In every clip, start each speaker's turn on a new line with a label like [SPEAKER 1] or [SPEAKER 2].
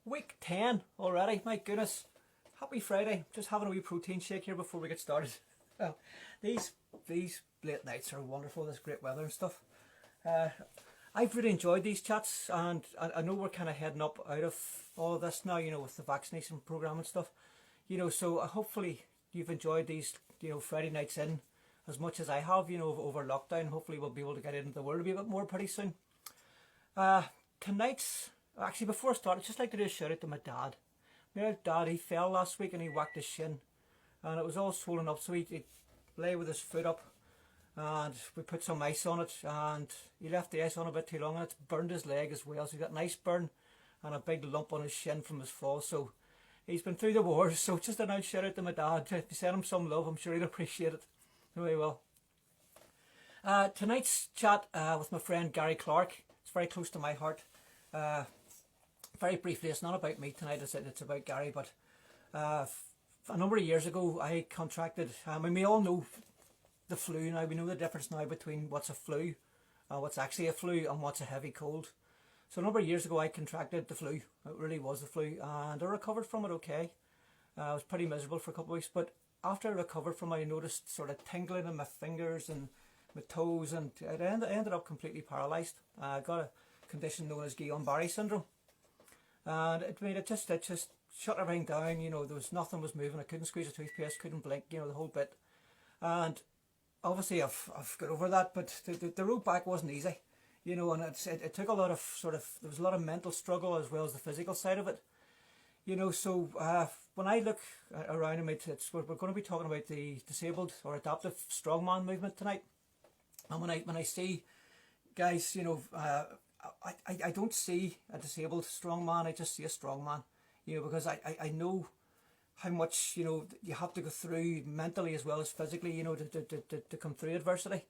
[SPEAKER 1] Week 10 already, my goodness. Happy Friday. Just having a wee protein shake here before we get started. Well, these late nights are wonderful, this great weather and stuff. I've really enjoyed these chats, and I know we're kind of heading up out of all of this now, with the vaccination program and stuff. So hopefully you've enjoyed these, Friday nights in as much as I have, over lockdown. Hopefully we'll be able to get into the world a bit more pretty soon. Actually, before I start, I'd just like to do a shout out to my dad. My dad, he fell last week and he whacked his shin, and it was all swollen up, so he lay with his foot up, and we put some ice on it, and he left the ice on a bit too long, and it's burned his leg as well, so he got an ice burn and a big lump on his shin from his fall. So he's been through the wars. So just a nice shout out to my dad, to send him some love. I'm sure he'll appreciate it. Very well. Tonight's chat with my friend Gary Clarke, it's very close to my heart. Very briefly, it's not about me tonight, it's about Gary, but a number of years ago I contracted, we all know the flu now. We know the difference now between what's a flu, what's actually a flu, and what's a heavy cold. So a number of years ago I contracted the flu. It really was the flu, and I recovered from it okay. I was pretty miserable for a couple of weeks, but after I recovered from it, I noticed sort of tingling in my fingers and my toes, and I ended up completely paralysed. I got a condition known as Guillain-Barré syndrome, and it just shut everything down. There was nothing was moving. I couldn't squeeze a toothpaste, couldn't blink, the whole bit. And obviously I've got over that, but the road back wasn't easy, and it took a lot of there was a lot of mental struggle as well as the physical side of it. So when I look around a bit, we're going to be talking about the disabled or adaptive strongman movement tonight. And when I see guys, I don't see a disabled strongman, I just see a strongman, because I know how much, you have to go through mentally as well as physically, to come through adversity.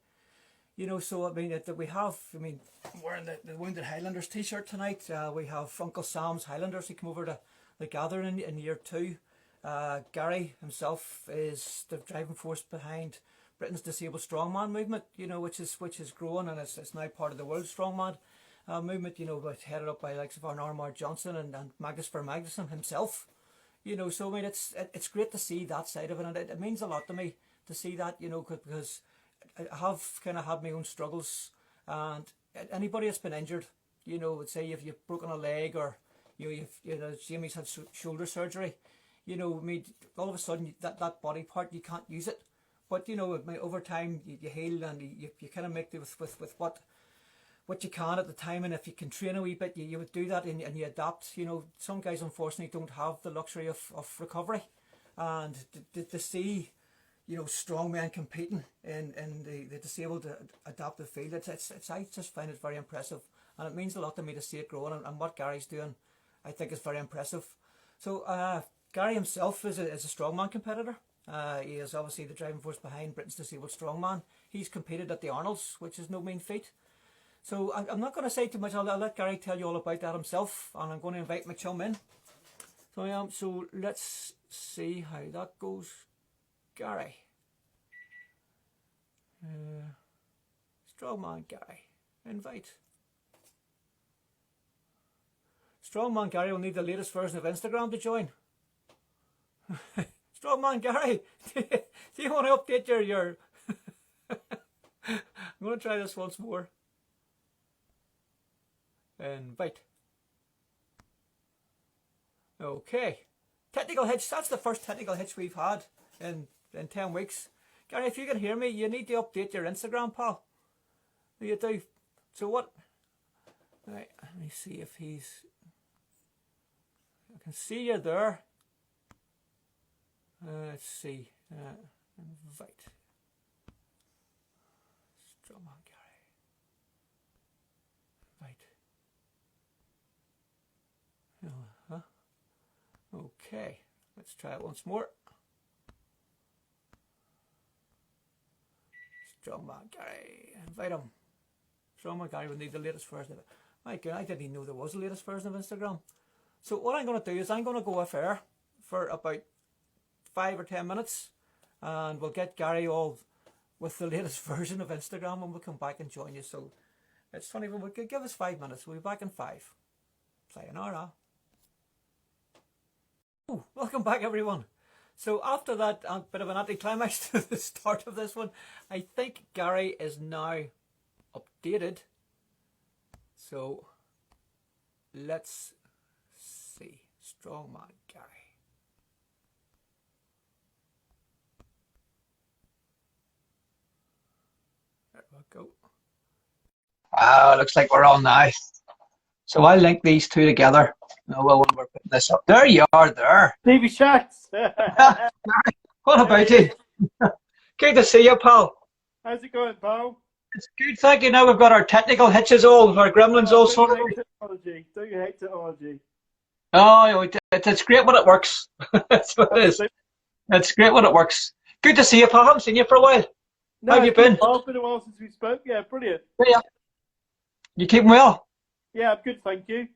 [SPEAKER 1] So that we have, I'm wearing the Wounded Highlanders t-shirt tonight. We have Uncle Sam's Highlanders who come over to the gathering in year 2. Gary himself is the driving force behind Britain's Disabled Strongman movement, which is growing, and it's now part of the World Strongman movement, headed up by the likes of Armard Johnson and Magnus Magnuson himself. So it's great to see that side of it, and it means a lot to me to see that, because I have kind of had my own struggles, and anybody that's been injured, would say if you've broken a leg, or Jamie's had shoulder surgery, all of a sudden that body part, you can't use it, but over time you heal, and you kind of make do with what you can at the time, and if you can train a wee bit, you would do that, and you adapt. Some guys unfortunately don't have the luxury of recovery, and to see strongmen competing in the disabled adaptive field, I just find it very impressive, and it means a lot to me to see it growing, and what Gary's doing I think is very impressive. So Gary himself is a strongman competitor. He is obviously the driving force behind Britain's Disabled Strongman. He's competed at the Arnolds, which is no mean feat. So I'm not going to say too much. I'll let Gary tell you all about that himself, and I'm going to invite my chum in. So let's see how that goes. Gary. Strongman Gary. Invite. Strongman Gary will need the latest version of Instagram to join. Strongman Gary, do you want to update your I'm going to try this once more. Invite. Okay. Technical hitch. That's the first technical hitch we've had in 10 weeks. Gary, if you can hear me, you need to update your Instagram, pal. You do. So what? Right, let me see if he's... I can see you there. Let's see. Invite. Strongman Gary. Invite. Okay, let's try it once more. Strongman Gary. Invite him. Strongman Gary would need the latest version of it. My God, I didn't even know there was a latest version of Instagram. So what I'm going to do is I'm going to go off air for about 5 or 10 minutes, and we'll get Gary all with the latest version of Instagram, and we'll come back and join you. So it's funny, but we'll give us 5 minutes. We'll be back in 5. Sayonara. Oh, welcome back, everyone. So after that bit of an anticlimax to the start of this one, I think Gary is now updated. So let's see. Strongman Gary. There we go. Ah, looks like we're on now. So I link these two together. Oh, well, when we're putting this up, there you are. There.
[SPEAKER 2] TV Shacks.
[SPEAKER 1] What about you? Good to see you, pal.
[SPEAKER 2] How's it going, pal?
[SPEAKER 1] It's good, thank you. Now we've got our technical hitches all, our gremlins all
[SPEAKER 2] Don't you
[SPEAKER 1] sorted.
[SPEAKER 2] hate technology? Don't you hate technology?
[SPEAKER 1] Oh, it's great when it works. That's what it is.
[SPEAKER 2] Absolutely.
[SPEAKER 1] It's great when it works. Good to see you, pal. I haven't seen you for a while.
[SPEAKER 2] No,
[SPEAKER 1] How have you been?
[SPEAKER 2] It's been a while since we spoke. Yeah, brilliant.
[SPEAKER 1] Yeah. You keeping well?
[SPEAKER 2] Yeah, I'm good, thank you.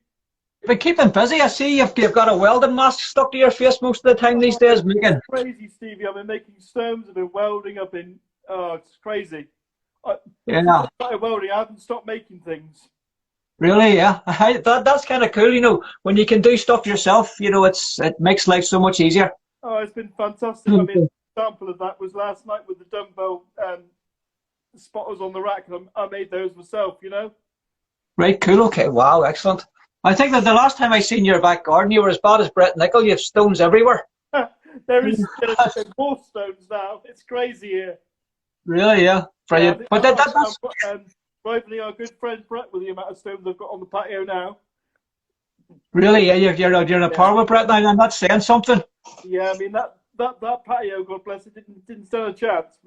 [SPEAKER 1] You've been keeping busy. I see you've got a welding mask stuck to your face most of the time these days, Megan.
[SPEAKER 2] It's crazy, Stevie. I've been making stones, I've been welding, oh, it's crazy. Since
[SPEAKER 1] Yeah.
[SPEAKER 2] I started welding, I haven't stopped making things.
[SPEAKER 1] Really, yeah. That's kind of cool, when you can do stuff yourself, it makes life so much easier.
[SPEAKER 2] Oh, it's been fantastic. I mean, an example of that was last night with the dumbbell spotters on the rack, and I made those myself.
[SPEAKER 1] Right, cool, okay, wow, excellent. I think that the last time I seen your back garden, you were as bad as Brett Nicol. You have stones everywhere.
[SPEAKER 2] There's more stones now. It's crazy here.
[SPEAKER 1] Really, yeah. Brilliant.
[SPEAKER 2] Yeah,
[SPEAKER 1] But that's
[SPEAKER 2] rivaling our good friend Brett with the amount of stones I've got on the patio now.
[SPEAKER 1] really, yeah, you're in a par with Brett now. I'm not saying something.
[SPEAKER 2] Yeah, I mean that patio, God bless it, didn't stand a chance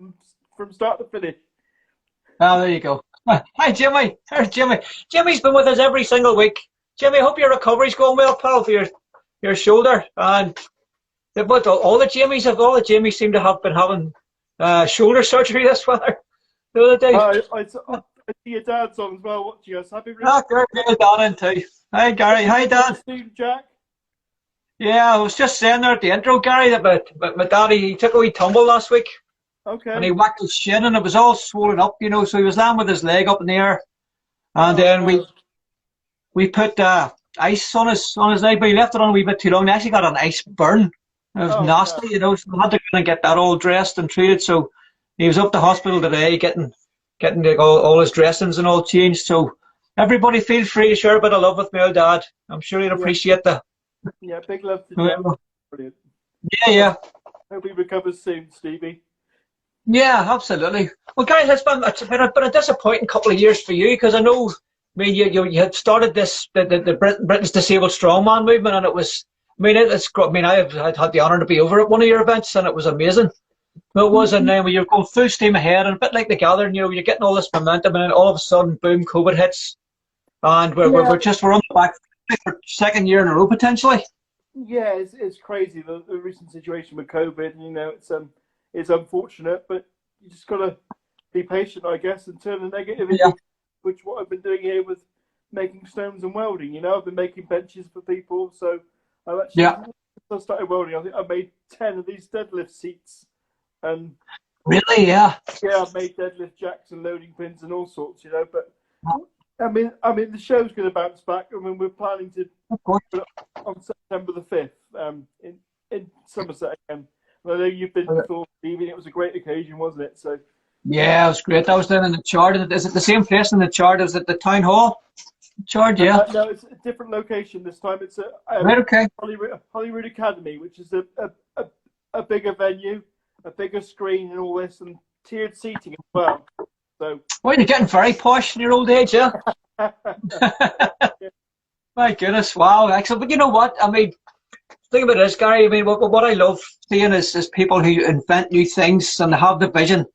[SPEAKER 2] from start to finish.
[SPEAKER 1] Oh, there you go. Hi, Jimmy. There's Jimmy. Jimmy's been with us every single week. Jimmy, hope your recovery's going well, pal, for your shoulder. And but all the Jimmys seem to have been having shoulder surgery this weather the other day.
[SPEAKER 2] I see your dad's on as well. Watching us. Happy
[SPEAKER 1] Oh, there's Dan in too. Hi, Gary. Hi, Dan.
[SPEAKER 2] Steve, Jack.
[SPEAKER 1] Yeah, I was just saying there at the intro, Gary, that my daddy, he took a wee tumble last week.
[SPEAKER 2] Okay.
[SPEAKER 1] And he whacked his shin and it was all swollen up, so he was lying with his leg up in the air. And then we put ice on his leg, but he left it on a wee bit too long. He actually got an ice burn. It was nasty, so we had to kind of get that all dressed and treated. So he was up to hospital today getting all his dressings and all changed. So everybody feel free to share a bit of love with my old dad. I'm sure he'd appreciate that.
[SPEAKER 2] Yeah, big love to Jack. Brilliant.
[SPEAKER 1] Yeah.
[SPEAKER 2] Hope he recovers soon, Stevie.
[SPEAKER 1] Yeah, absolutely. Well, guys, it's been a disappointing couple of years for you because I know, I mean, you had started the Britain's Disabled Strongman movement, and it was, I mean, I've had the honour to be over at one of your events, and it was amazing. It was, and then when you're going full steam ahead, and a bit like the Gathering, you're getting all this momentum, and then all of a sudden, boom, COVID hits, and we're on the back for second year in a row potentially.
[SPEAKER 2] Yeah, it's crazy the recent situation with COVID. It's unfortunate, but you just gotta be patient, I guess, and turn the negative into which what I've been doing here with making stones and welding. I've been making benches for people, so I've actually since I started welding, I think I made 10 of these deadlift seats, and
[SPEAKER 1] really,
[SPEAKER 2] I've made deadlift jacks and loading pins and all sorts, But I mean, the show's going to bounce back. I mean, we're planning to put it on September the 5th in Somerset again. I know you've been before, Stevie. It was a great occasion, wasn't it? So.
[SPEAKER 1] Yeah, it was great. That was down in the Chard. Is it the same place in the Chard as at the Town Hall? Chard, yeah.
[SPEAKER 2] No, it's a different location this time. It's at Holyrood Academy, which is a bigger venue, a bigger screen and all this, and tiered seating as well. So.
[SPEAKER 1] Well, you're getting very posh in your old age, yeah? My goodness, wow, excellent. But you know what? I mean, think about this, Gary. I mean, what I love seeing is people who invent new things and have the vision,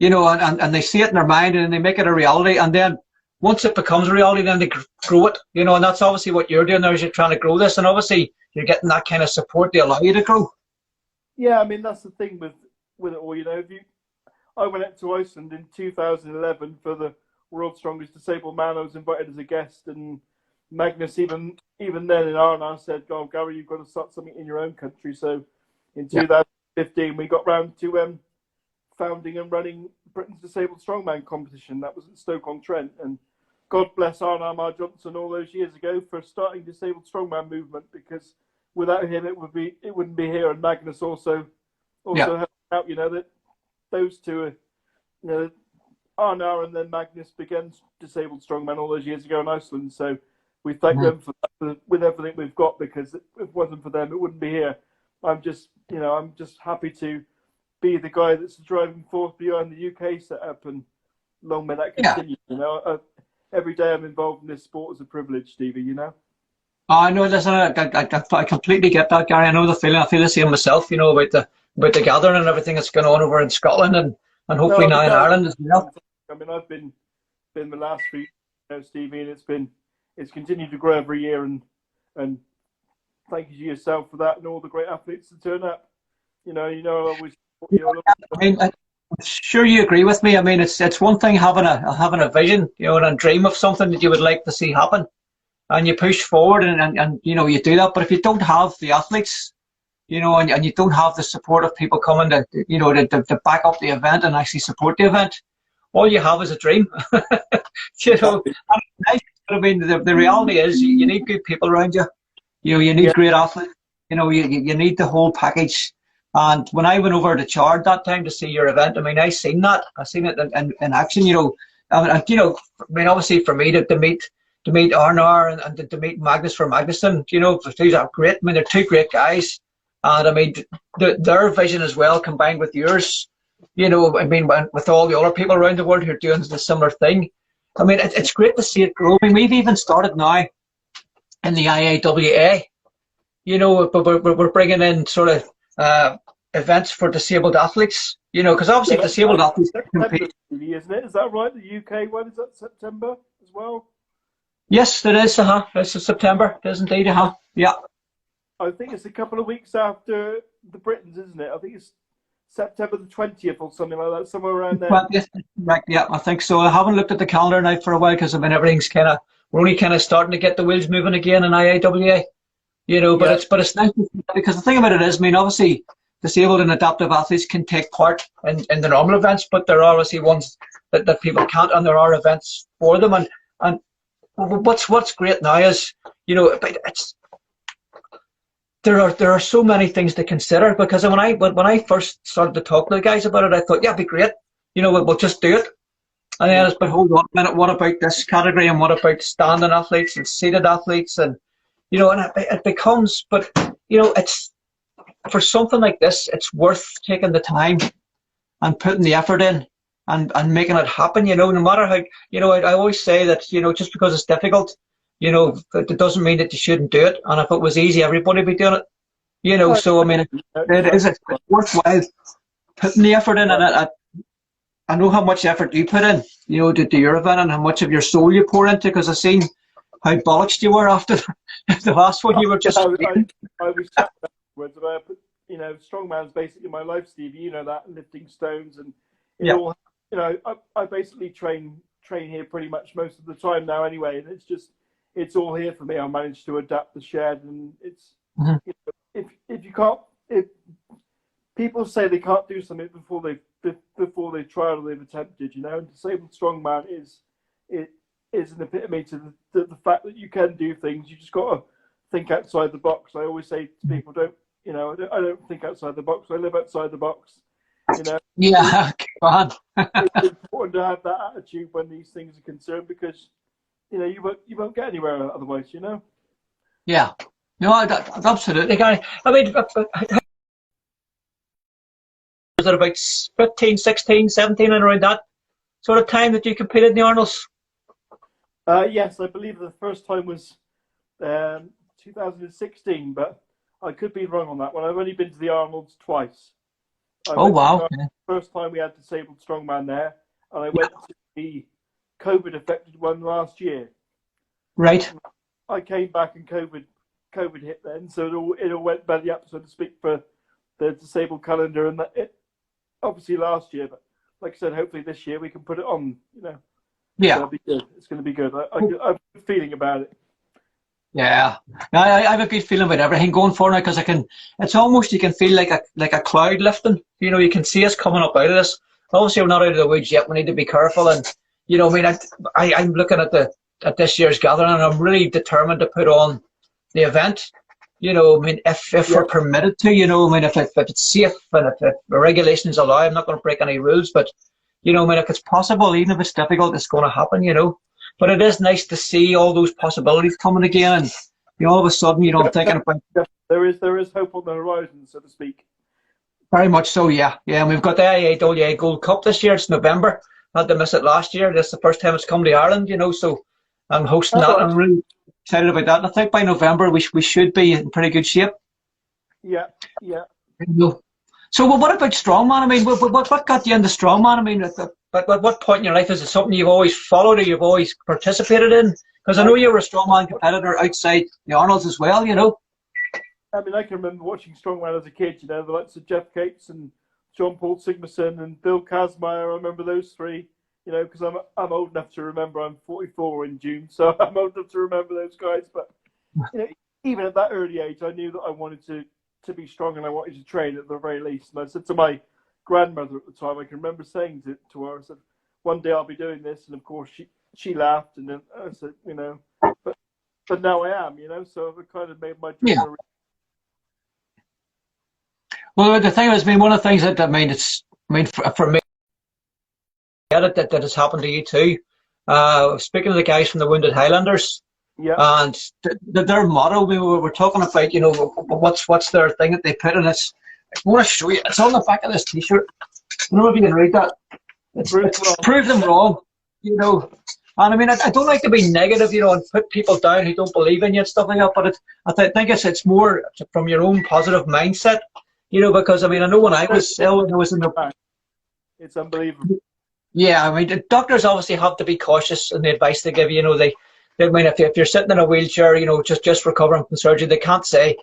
[SPEAKER 1] and they see it in their mind and they make it a reality. And then once it becomes a reality, then they grow it, and that's obviously what you're doing now is you're trying to grow this. And obviously you're getting that kind of support to allow you to grow.
[SPEAKER 2] Yeah, I mean, that's the thing with it all, I went up to Iceland in 2011 for the World's Strongest Disabled Man. I was invited as a guest, and Magnus, even then in Arna, said, "Oh, Gary, you've got to start something in your own country." So in 2015, we got round to founding and running Britain's Disabled Strongman competition. That was at Stoke-on-Trent, and God bless Arna Mar Johnson all those years ago for starting Disabled Strongman movement, because without him, it wouldn't be here. And Magnus also
[SPEAKER 1] Yeah.
[SPEAKER 2] helped out. You know that those two are, you know, Arnar and then Magnus began disabled strongman all those years ago in Iceland. So we thank them for that, with everything we've got, because if it wasn't for them, it wouldn't be here. I'm just happy to be the guy that's the driving force behind the UK setup, and long may that continue. You know, every day I'm involved in this sport is a privilege, Stevie. You know.
[SPEAKER 1] I know. Listen, I completely get that, Gary. I know the feeling. I feel the same myself. You know, about the gathering and everything that's going on over in Scotland, and hopefully now in Ireland as well.
[SPEAKER 2] I mean, I've been the last 3 years, Stevie, and it's continued to grow every year, and thank you to yourself for that, and all the great athletes that turn up. You know, always.
[SPEAKER 1] I mean, I'm sure you agree with me. I mean, it's one thing having a vision, you know, and a dream of something that you would like to see happen, and you push forward, and you know, you do that. But if you don't have the athletes, you know, and you don't have the support of people coming to, you know, to back up the event and actually support the event, all you have is a dream. You know, I mean, the reality is you need good people around you. You know, you need great athletes. You know, you need the whole package. And when I went over to Chard that time to see your event, I mean, I seen it in action. You know, and you know, I mean, obviously for me to meet Arnar and to meet Magnus for Magnuson, you know, these are great. I mean, they're two great guys, and I mean, their vision as well combined with yours. You know, I mean, with all the other people around the world who are doing the similar thing. I mean, it's great to see it grow. I mean, we've even started now in the IAWA. You know, but we're bringing in sort of events for disabled athletes. You know, because obviously disabled athletes compete.
[SPEAKER 2] Isn't it? Is that right? The UK one, is that September as well?
[SPEAKER 1] Yes, it is. It's in September. It is indeed. Yeah.
[SPEAKER 2] I think it's a couple of weeks after the Britons, isn't it? I think it's September the 20th or something like that, somewhere around there.
[SPEAKER 1] 20th, right, yeah, I think so. I haven't looked at the calendar now for a while because I mean everything's we're only kind of starting to get the wheels moving again in IAWA, you know. But it's nice because the thing about it is, I mean, obviously disabled and adaptive athletes can take part in the normal events, but there are obviously ones that people can't, and there are events for them. And what's great now is, you know, there are so many things to consider, because when I first started to talk to the guys about it, I thought, yeah, it'd be great, you know, we'll just do it. And then but hold on a minute, what about this category, and what about standing athletes and seated athletes, and you know, and it becomes, but you know, it's for something like this, it's worth taking the time and putting the effort in and making it happen. You know, no matter how, you know, I always say that, you know, just because it's difficult, you know, it doesn't mean that you shouldn't do it. And if it was easy, everybody would be doing it. You know, so I mean, it's worthwhile putting the effort in. And I know how much effort you put in, you know, to your event, and how much of your soul you pour into, because I've seen how bollocksed you were after the last one. You were just.
[SPEAKER 2] I was chatting afterwards about, you know, strongman's basically my life, Stevie. You know that, and lifting stones, and it all. You know, I basically train here pretty much most of the time now, anyway, and it's all here for me. I managed to adapt the shed, and it's you know, if people say they can't do something before they try or they've attempted, you know, and disabled strongman is an epitome to the fact that you can do things. You just got to think outside the box. I always say to people, I don't think outside the box. I live outside the box. You know.
[SPEAKER 1] Yeah, come on.
[SPEAKER 2] It's important to have that attitude when these things are concerned, because you know you won't get anywhere otherwise. You know.
[SPEAKER 1] Yeah. No, absolutely, Gary. I mean, was it about 15, 16, 17, and around that sort of time that you competed in the Arnolds?
[SPEAKER 2] Yes, I believe the first time was 2016, but I could be wrong on that one. I've only been to the Arnolds twice.
[SPEAKER 1] Oh, wow.
[SPEAKER 2] First time we had disabled strongman there, and I went to the COVID-affected one last year.
[SPEAKER 1] Right.
[SPEAKER 2] I came back and COVID hit then, so it all went belly up, so to speak, for the disabled calendar, and it obviously last year, but like I said, hopefully this year we can put it on, you know.
[SPEAKER 1] Yeah.
[SPEAKER 2] It'll be good. It's going to be good. I have a good feeling about it.
[SPEAKER 1] Yeah, I have a good feeling about everything going forward now, because it's almost, you can feel like a cloud lifting. You know, you can see us coming up out of this. Obviously, we're not out of the woods yet. We need to be careful, and you know, I mean, I'm looking at this year's gathering, and I'm really determined to put on the event. You know, I mean, if we're permitted to, you know, I mean, if it's safe and if the regulations allow, I'm not going to break any rules, but, you know, I mean, if it's possible, even if it's difficult, it's going to happen, you know. But it is nice to see all those possibilities coming again, and you know, all of a sudden, you know, I'm thinking about.
[SPEAKER 2] There is hope on the horizon, so to speak.
[SPEAKER 1] Very much so, yeah. Yeah, and we've got the IAAA Gold Cup this year. It's November. I had to miss it last year. This is the first time it's come to Ireland, you know, so I'm hosting that. I'm really excited about that. And I think by November we should be in pretty good shape.
[SPEAKER 2] Yeah, yeah.
[SPEAKER 1] So what about strongman? I mean, what got you into strongman? I mean, at what point in your life is it something you've always followed or you've always participated in? Because I know you were a strongman competitor outside the Arnolds as well, you know.
[SPEAKER 2] I mean, I can remember watching Strongman as a kid, you know, the likes of Jeff Cates and John Paul Sigmason and Bill Kazmaier. I remember those three, you know, because I'm old enough to remember. I'm 44 in June, so I'm old enough to remember those guys. But you know, even at that early age, I knew that I wanted to be strong and I wanted to train at the very least. And I said to my grandmother at the time, I can remember saying to her, I said, one day I'll be doing this. And of course, she laughed. And then I said, you know, but now I am, you know, so I've kind of made my dream a reality.
[SPEAKER 1] Well, the thing is, I mean, one of the things that for me, that has happened to you too. Speaking of the guys from the Wounded Highlanders,
[SPEAKER 2] yeah,
[SPEAKER 1] and their motto, we were talking about, you know, what's their thing that they put in. I want to show you. It's on the back of this T-shirt. I don't know if you can read that. It's prove them wrong, you know. And I mean, I don't like to be negative, you know, and put people down who don't believe in you and stuff like that. But I think it's more from your own positive mindset. You know, because I mean, I know when I was ill, when I was in the.
[SPEAKER 2] It's unbelievable.
[SPEAKER 1] Yeah, I mean, the doctors obviously have to be cautious in the advice they give you. You know, they I mean, if you're sitting in a wheelchair, you know, just recovering from surgery, they can't say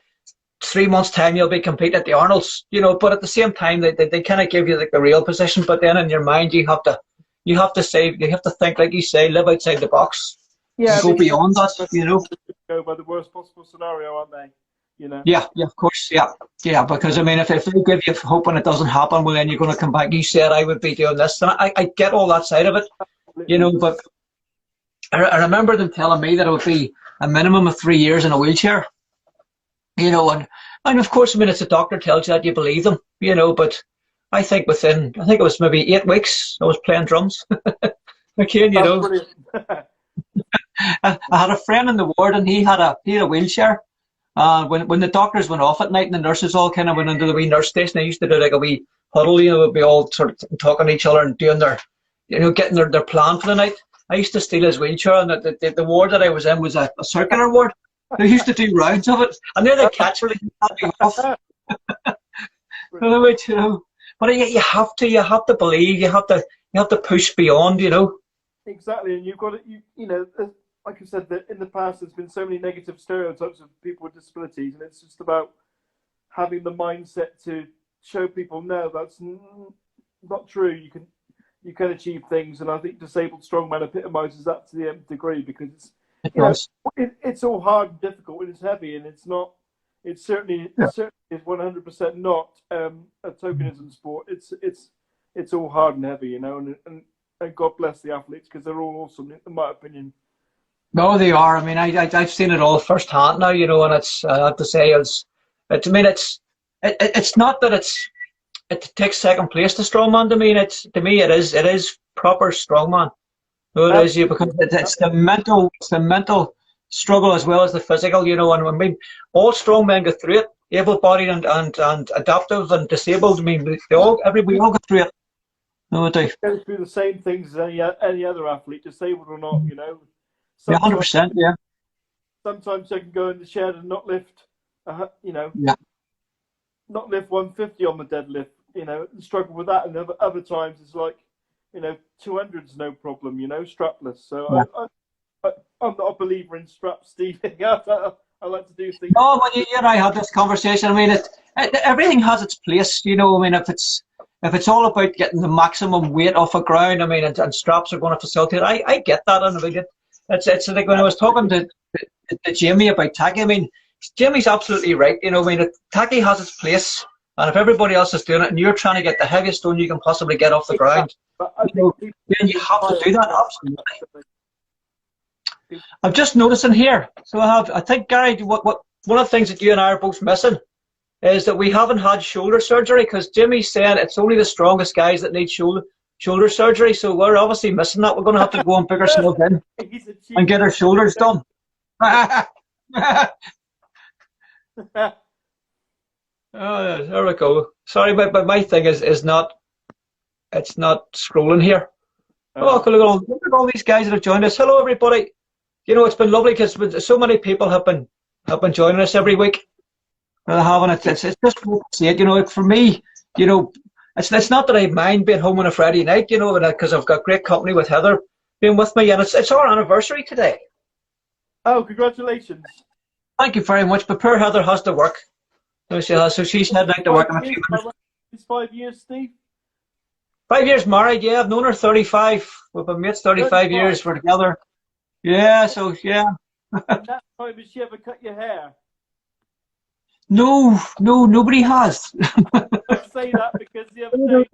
[SPEAKER 1] 3 months' time you'll be competing at the Arnolds. You know, but at the same time, they kind of give you like the real position. But then in your mind, you have to think, like you say, live outside the box.
[SPEAKER 2] Yeah,
[SPEAKER 1] go beyond that. You know,
[SPEAKER 2] go by the worst possible scenario, aren't they? You know.
[SPEAKER 1] Yeah, of course, yeah. Because I mean, if they give you hope and it doesn't happen, well, then you're going to come back. You said I would be doing this, and I get all that side of it, you know. But I remember them telling me that it would be a minimum of 3 years in a wheelchair, you know, and of course, I mean, it's a doctor tells you that, you believe them, you know. But I think it was maybe 8 weeks, I was playing drums again, you know. I had a friend in the ward, and he had a wheelchair. When the doctors went off at night and the nurses all kind of went into the wee nurse station, they used to do like a wee huddle, you know, we'd be all sort of talking to each other and doing their, you know, getting their plan for the night. I used to steal his wheelchair, and the ward that I was in was a circular ward. They used to do rounds of it, and then they catch me off. You know, but you have to believe, you have to push beyond, you know.
[SPEAKER 2] Exactly, and you've got to, you know. Like I said, that in the past there's been so many negative stereotypes of people with disabilities, and it's just about having the mindset to show people, no, that's not true. You can achieve things, and I think Disabled Strongman epitomises that to the nth degree, because it's all hard and difficult, and it's heavy, and it's not. It certainly is 100% not a tokenism sport. It's all hard and heavy, you know, and God bless the athletes, because they're all awesome, in my opinion.
[SPEAKER 1] No, they are. I mean, I've seen it all firsthand now, you know, and it's, I have to say, it's not that it takes second place to strongman. To me, it is proper strongman. No, it is, because it's the mental struggle as well as the physical, you know. And I mean, all strongmen go through it, able-bodied and adaptive and disabled. I mean, we all go through it. No, they
[SPEAKER 2] go through the same things as any other athlete, disabled or not, you know.
[SPEAKER 1] 100%, yeah.
[SPEAKER 2] Sometimes I can go in the shed and not lift, you know, not lift 150 on the deadlift, you know, and struggle with that. And other times it's like, you know, 200's no problem, you know, strapless. So I'm not a believer in straps, Steve. I like to do things.
[SPEAKER 1] No, but you and I had this conversation. I mean, everything has its place, you know. I mean, if it's all about getting the maximum weight off the ground, I mean, and straps are going to facilitate, I get that. And I mean, it's like when I was talking to Jamie about tacky, I mean, Jamie's absolutely right. You know, I mean, tacky has its place, and if everybody else is doing it, and you're trying to get the heaviest stone you can possibly get off the ground, then you have to do that, absolutely. I'm just noticing here. So I think, Gary, what one of the things that you and I are both missing is that we haven't had shoulder surgery, because Jimmy said it's only the strongest guys that need shoulder surgery. So we're obviously missing that. We're going to have to go and pick ourselves in and get our shoulders done. Oh, there we go. Sorry, but my thing is not, it's not scrolling here. Oh, look at all these guys that have joined us. Hello, everybody. You know, it's been lovely because so many people have been joining us every week. It's just good to see it. You know, for me, you know, it's not that I mind being home on a Friday night, you know, because I've got great company with Heather being with me, and it's our anniversary today.
[SPEAKER 2] Oh, congratulations!
[SPEAKER 1] Thank you very much. But poor Heather has to work. So she has. So she's heading out to work in a few minutes.
[SPEAKER 2] It's 5 years, Steve.
[SPEAKER 1] 5 years married, yeah. I've known her 35. We've been mates 35 years. We're together. Yeah, so, yeah.
[SPEAKER 2] In that time, has she ever cut your hair?
[SPEAKER 1] No, nobody has.
[SPEAKER 2] I say that because the other day,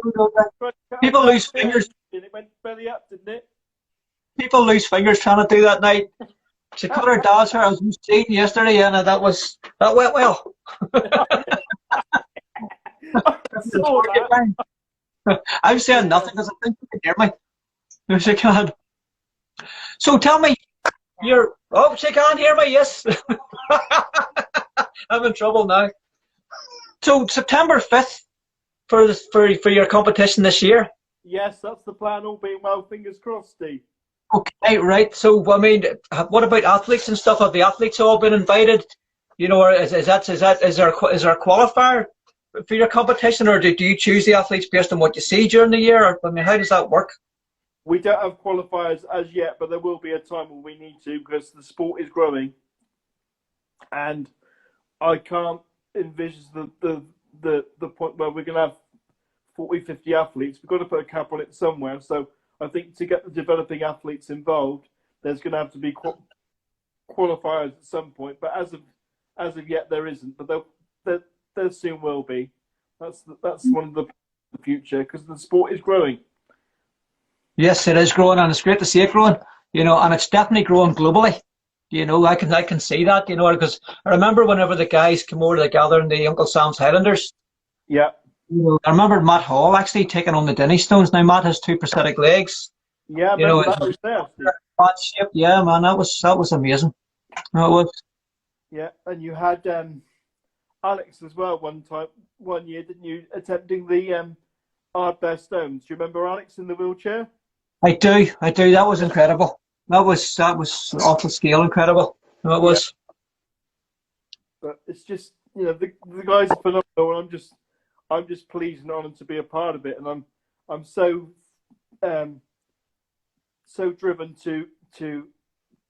[SPEAKER 1] people lose fingers.
[SPEAKER 2] And it went belly up, didn't it?
[SPEAKER 1] People lose fingers trying to do that night. She cut her dad's hair. I was seeing yesterday, and that went well. I'm saying nothing because I think you can hear me. Yes, you can. So tell me, she can't hear me, yes. I'm in trouble now. So September 5th for your competition this year?
[SPEAKER 2] Yes, that's the plan, all being well, fingers crossed, Steve.
[SPEAKER 1] Okay, right. So, I mean, what about athletes and stuff? Have the athletes all been invited? You know, or is there a qualifier for your competition, or do you choose the athletes based on what you see during the year? Or, I mean, how does that work?
[SPEAKER 2] We don't have qualifiers as yet, but there will be a time when we need to because the sport is growing, and I can't envisage the point where we're going to have 40, 50 athletes. We've got to put a cap on it somewhere. So I think to get the developing athletes involved, there's going to have to be qualifiers at some point. But as of yet, there isn't. But there soon will be. That's one of the future because the sport is growing.
[SPEAKER 1] Yes, it is growing, and it's great to see it growing. You know, and it's definitely growing globally. You know, I can see that. You know, because I remember whenever the guys came over to the gathering, the Uncle Sam's Highlanders.
[SPEAKER 2] Yeah.
[SPEAKER 1] You know, I remember Matt Hall actually taking on the Denny Stones. Now Matt has 2 prosthetic legs.
[SPEAKER 2] Yeah,
[SPEAKER 1] you know,
[SPEAKER 2] that was there.
[SPEAKER 1] Bad shape. Yeah, man, that was amazing. That was.
[SPEAKER 2] Yeah, and you had Alex as well one year, didn't you? Attempting the Ardbear Stones. Do you remember Alex in the wheelchair?
[SPEAKER 1] I do. That was incredible. That was off the scale incredible. That was.
[SPEAKER 2] Yeah. But it's just, you know, the guys are phenomenal, and I'm just pleased and honoured to be a part of it, and I'm so driven to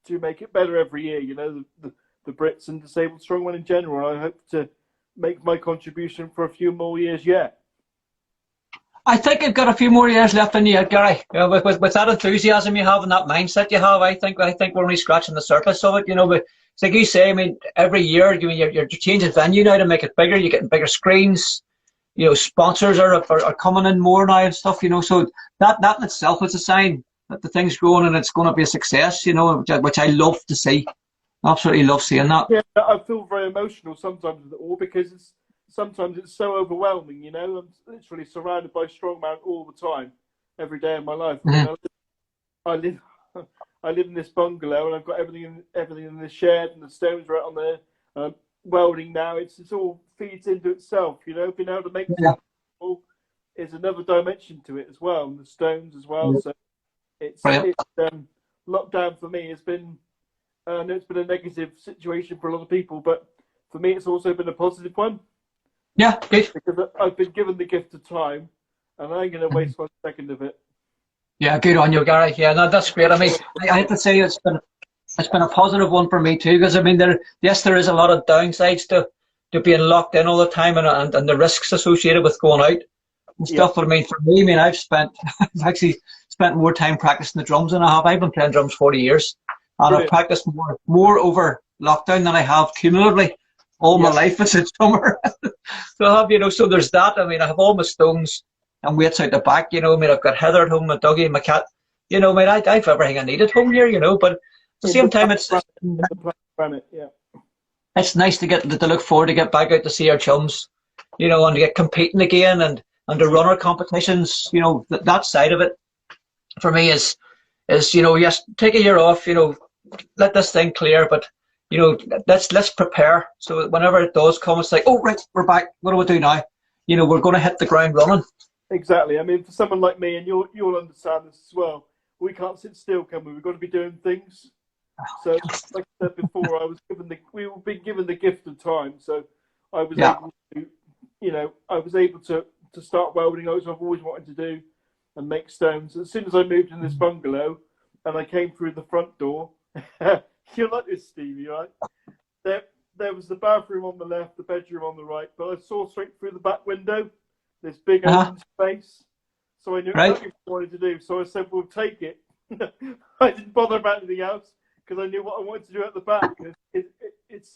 [SPEAKER 2] make it better every year. You know, the Brits and disabled strongmen in general. I hope to make my contribution for a few more years yet.
[SPEAKER 1] I think you've got a few more years left in you, Gary. You know, with that enthusiasm you have and that mindset you have, I think we're only scratching the surface of it. You know, but it's like you say. I mean, every year you're changing venue now to make it bigger. You're getting bigger screens. You know, sponsors are coming in more now and stuff. You know, so that in itself is a sign that the thing's growing and it's going to be a success. You know, which I love to see. Absolutely love seeing that.
[SPEAKER 2] Yeah, I feel very emotional sometimes with it all because sometimes it's so overwhelming. You know, I'm literally surrounded by strongman all the time, every day of my life.
[SPEAKER 1] Mm-hmm.
[SPEAKER 2] I live in this bungalow and I've got everything in the shed and the stones right on there. Welding now, it's all feeds into itself. You know, being able to make is another dimension to it as well, and the stones as well. So it's lockdown for me has been. I know it's been a negative situation for a lot of people, but for me, it's also been a positive one.
[SPEAKER 1] Yeah, good.
[SPEAKER 2] Because I've been given the gift of time, and I ain't going to waste 1 second of it.
[SPEAKER 1] Yeah, good on you, Gary. Yeah, no, that's great. I mean, I have to say it's been a positive one for me too, because I mean, there is a lot of downsides to being locked in all the time and the risks associated with going out and stuff. But I mean, for me, I've actually spent more time practicing the drums than I have. I've been playing drums 40 years. And I've practiced more over lockdown than I have cumulatively all my life as a drummer. So I have, you know, so there's that. I mean, I have all my stones and weights out the back, you know. I mean, I've got Heather at home, my doggy, my cat. You know, I mean, I have everything I need at home here, you know. But at the same time, it's
[SPEAKER 2] the planet, yeah.
[SPEAKER 1] it's nice to look forward to get back out to see our chums, and to get competing again and to run our competitions. That side of it for me is yes, take a year off, let this thing clear, but let's prepare so that whenever it does come, it's like, oh right, we're back. What do we do now? We're going to hit the ground running.
[SPEAKER 2] Exactly. I mean, for someone like me, and you'll understand this as well. We can't sit still, can we? We've got to be doing things. So, like I said before, we've been given the gift of time. So, I was able to, I was able to start welding. I've always wanted to do, and make stones. As soon as I moved in this bungalow, and I came through the front door, you're like this, Stevie, right? There was the bathroom on the left, the bedroom on the right, but I saw straight through the back window this big open space. So I knew exactly what I wanted to do. So I said, we'll take it. I didn't bother about anything else because I knew what I wanted to do at the back. It's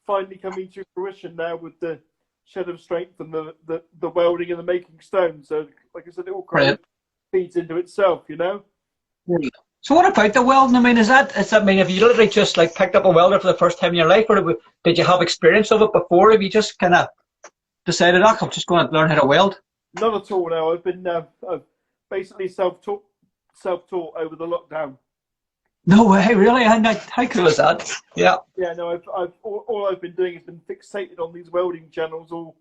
[SPEAKER 2] finally coming to fruition now with the shed of strength and the welding and the making stone. So, like I said, it all kind of feeds into itself,
[SPEAKER 1] So what about the welding? I mean, have you literally just like picked up a welder for the first time in your life, or did you have experience of it before? Have you just kind of decided, I'm just going to learn how to weld?
[SPEAKER 2] Not at all. No, I've been I've basically self-taught over the lockdown.
[SPEAKER 1] No way, really? How cool is that? Yeah.
[SPEAKER 2] Yeah, no, all I've been doing has been fixated on these welding channels all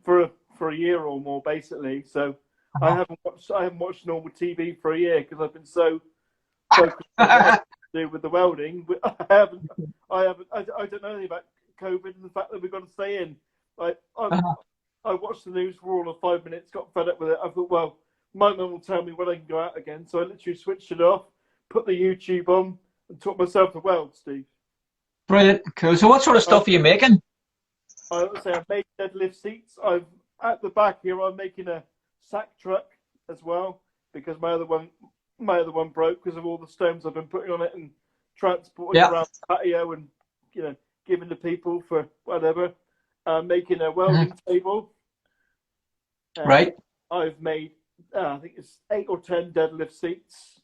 [SPEAKER 2] for a year or more, basically. So I haven't watched normal TV for a year because I've been so focused on what to do with the welding. I don't know anything about COVID and the fact that we've got to stay in. I watched the news for all of 5 minutes, got fed up with it. I thought, well, my mum will tell me when I can go out again. So I literally switched it off, put the YouTube on, and taught myself to weld, Steve.
[SPEAKER 1] Brilliant, cool. So what sort of stuff are you making?
[SPEAKER 2] I've made deadlift seats. At the back here, I'm making a sack truck as well because my other one broke because of all the stones I've been putting on it and transporting around the patio and giving to people for whatever. Making a welding table.
[SPEAKER 1] Right.
[SPEAKER 2] I've made I think it's 8 or 10 deadlift seats.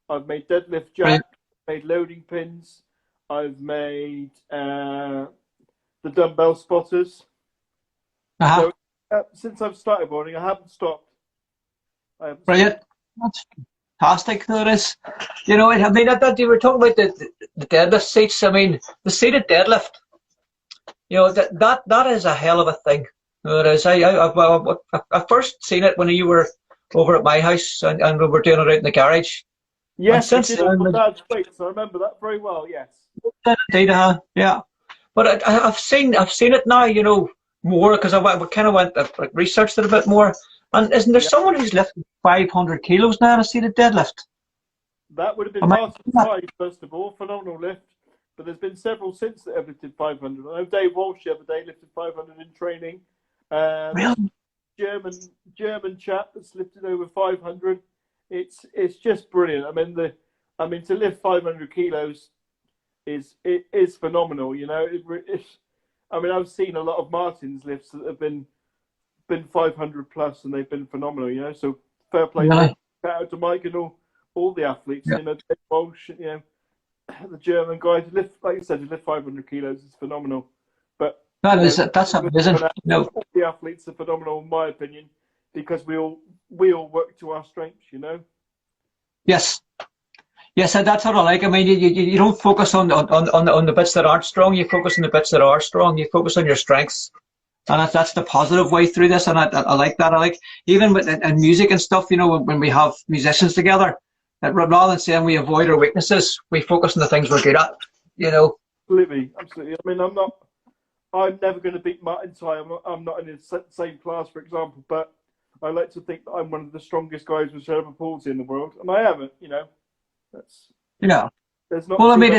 [SPEAKER 2] I've made deadlift jacks. Made loading pins. I've made the dumbbell spotters. So, since I've started welding, I haven't stopped.
[SPEAKER 1] Brilliant. That's fantastic. That is. I mean, you were talking about the deadlift seats. I mean, the seated deadlift. That is a hell of a thing. It is. I first seen it when you were over at my house and we were doing it out in the garage.
[SPEAKER 2] Yes, since then, my dad's weights. I remember that very well. Yes.
[SPEAKER 1] Indeed, yeah. But I've seen it now. More because I kind of went researched it a bit more. And isn't there someone who's lifting 500 kilos now on a seated deadlift?
[SPEAKER 2] That would have been Martin Tide, first of all, phenomenal lift. But there's been several since that have lifted 500. I know Dave Walsh the other day lifted 500 in training.
[SPEAKER 1] Really?
[SPEAKER 2] German chap that's lifted over 500. It's just brilliant. I mean to lift 500 kilos is phenomenal. I've seen a lot of Martin's lifts that have been 500 plus and they've been phenomenal. So fair play out to Mike and all the athletes. Dave Walsh, the German guy to lift, like you said, to lift 500 kilos is phenomenal. But
[SPEAKER 1] that's amazing.
[SPEAKER 2] All the athletes are phenomenal, in my opinion, because we all work to our strengths.
[SPEAKER 1] Yes, and that's what I like. I mean, you don't focus on the bits that aren't strong. You focus on the bits that are strong. You focus on your strengths, and that's the positive way through this. And I like that. I like even with and music and stuff. When we have musicians together. Rather than saying we avoid our weaknesses, we focus on the things we're good at.
[SPEAKER 2] Absolutely. I mean, I'm never going to beat Martin Ty. I'm not in the same class, for example. But I like to think that I'm one of the strongest guys with cerebral palsy in the world, and I haven't. There's not.
[SPEAKER 1] Well, I mean,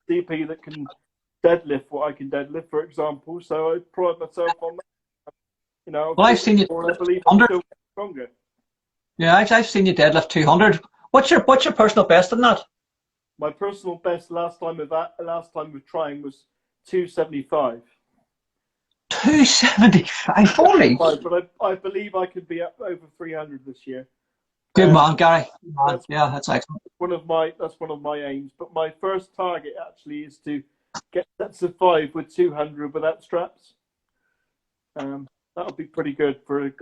[SPEAKER 2] DP that can deadlift what I can deadlift, for example. So I pride myself on that.
[SPEAKER 1] I've seen you.
[SPEAKER 2] I believe I'm still stronger.
[SPEAKER 1] Yeah, I've seen you deadlift 200. What's your personal best in that?
[SPEAKER 2] My personal best last time with trying was 275.
[SPEAKER 1] 275, holy!
[SPEAKER 2] But I believe I could be up over 300 this year.
[SPEAKER 1] Good man, Gary. That's excellent.
[SPEAKER 2] That's one of my aims. But my first target actually is to get sets of 5 with 200 without straps. That'll be pretty good for a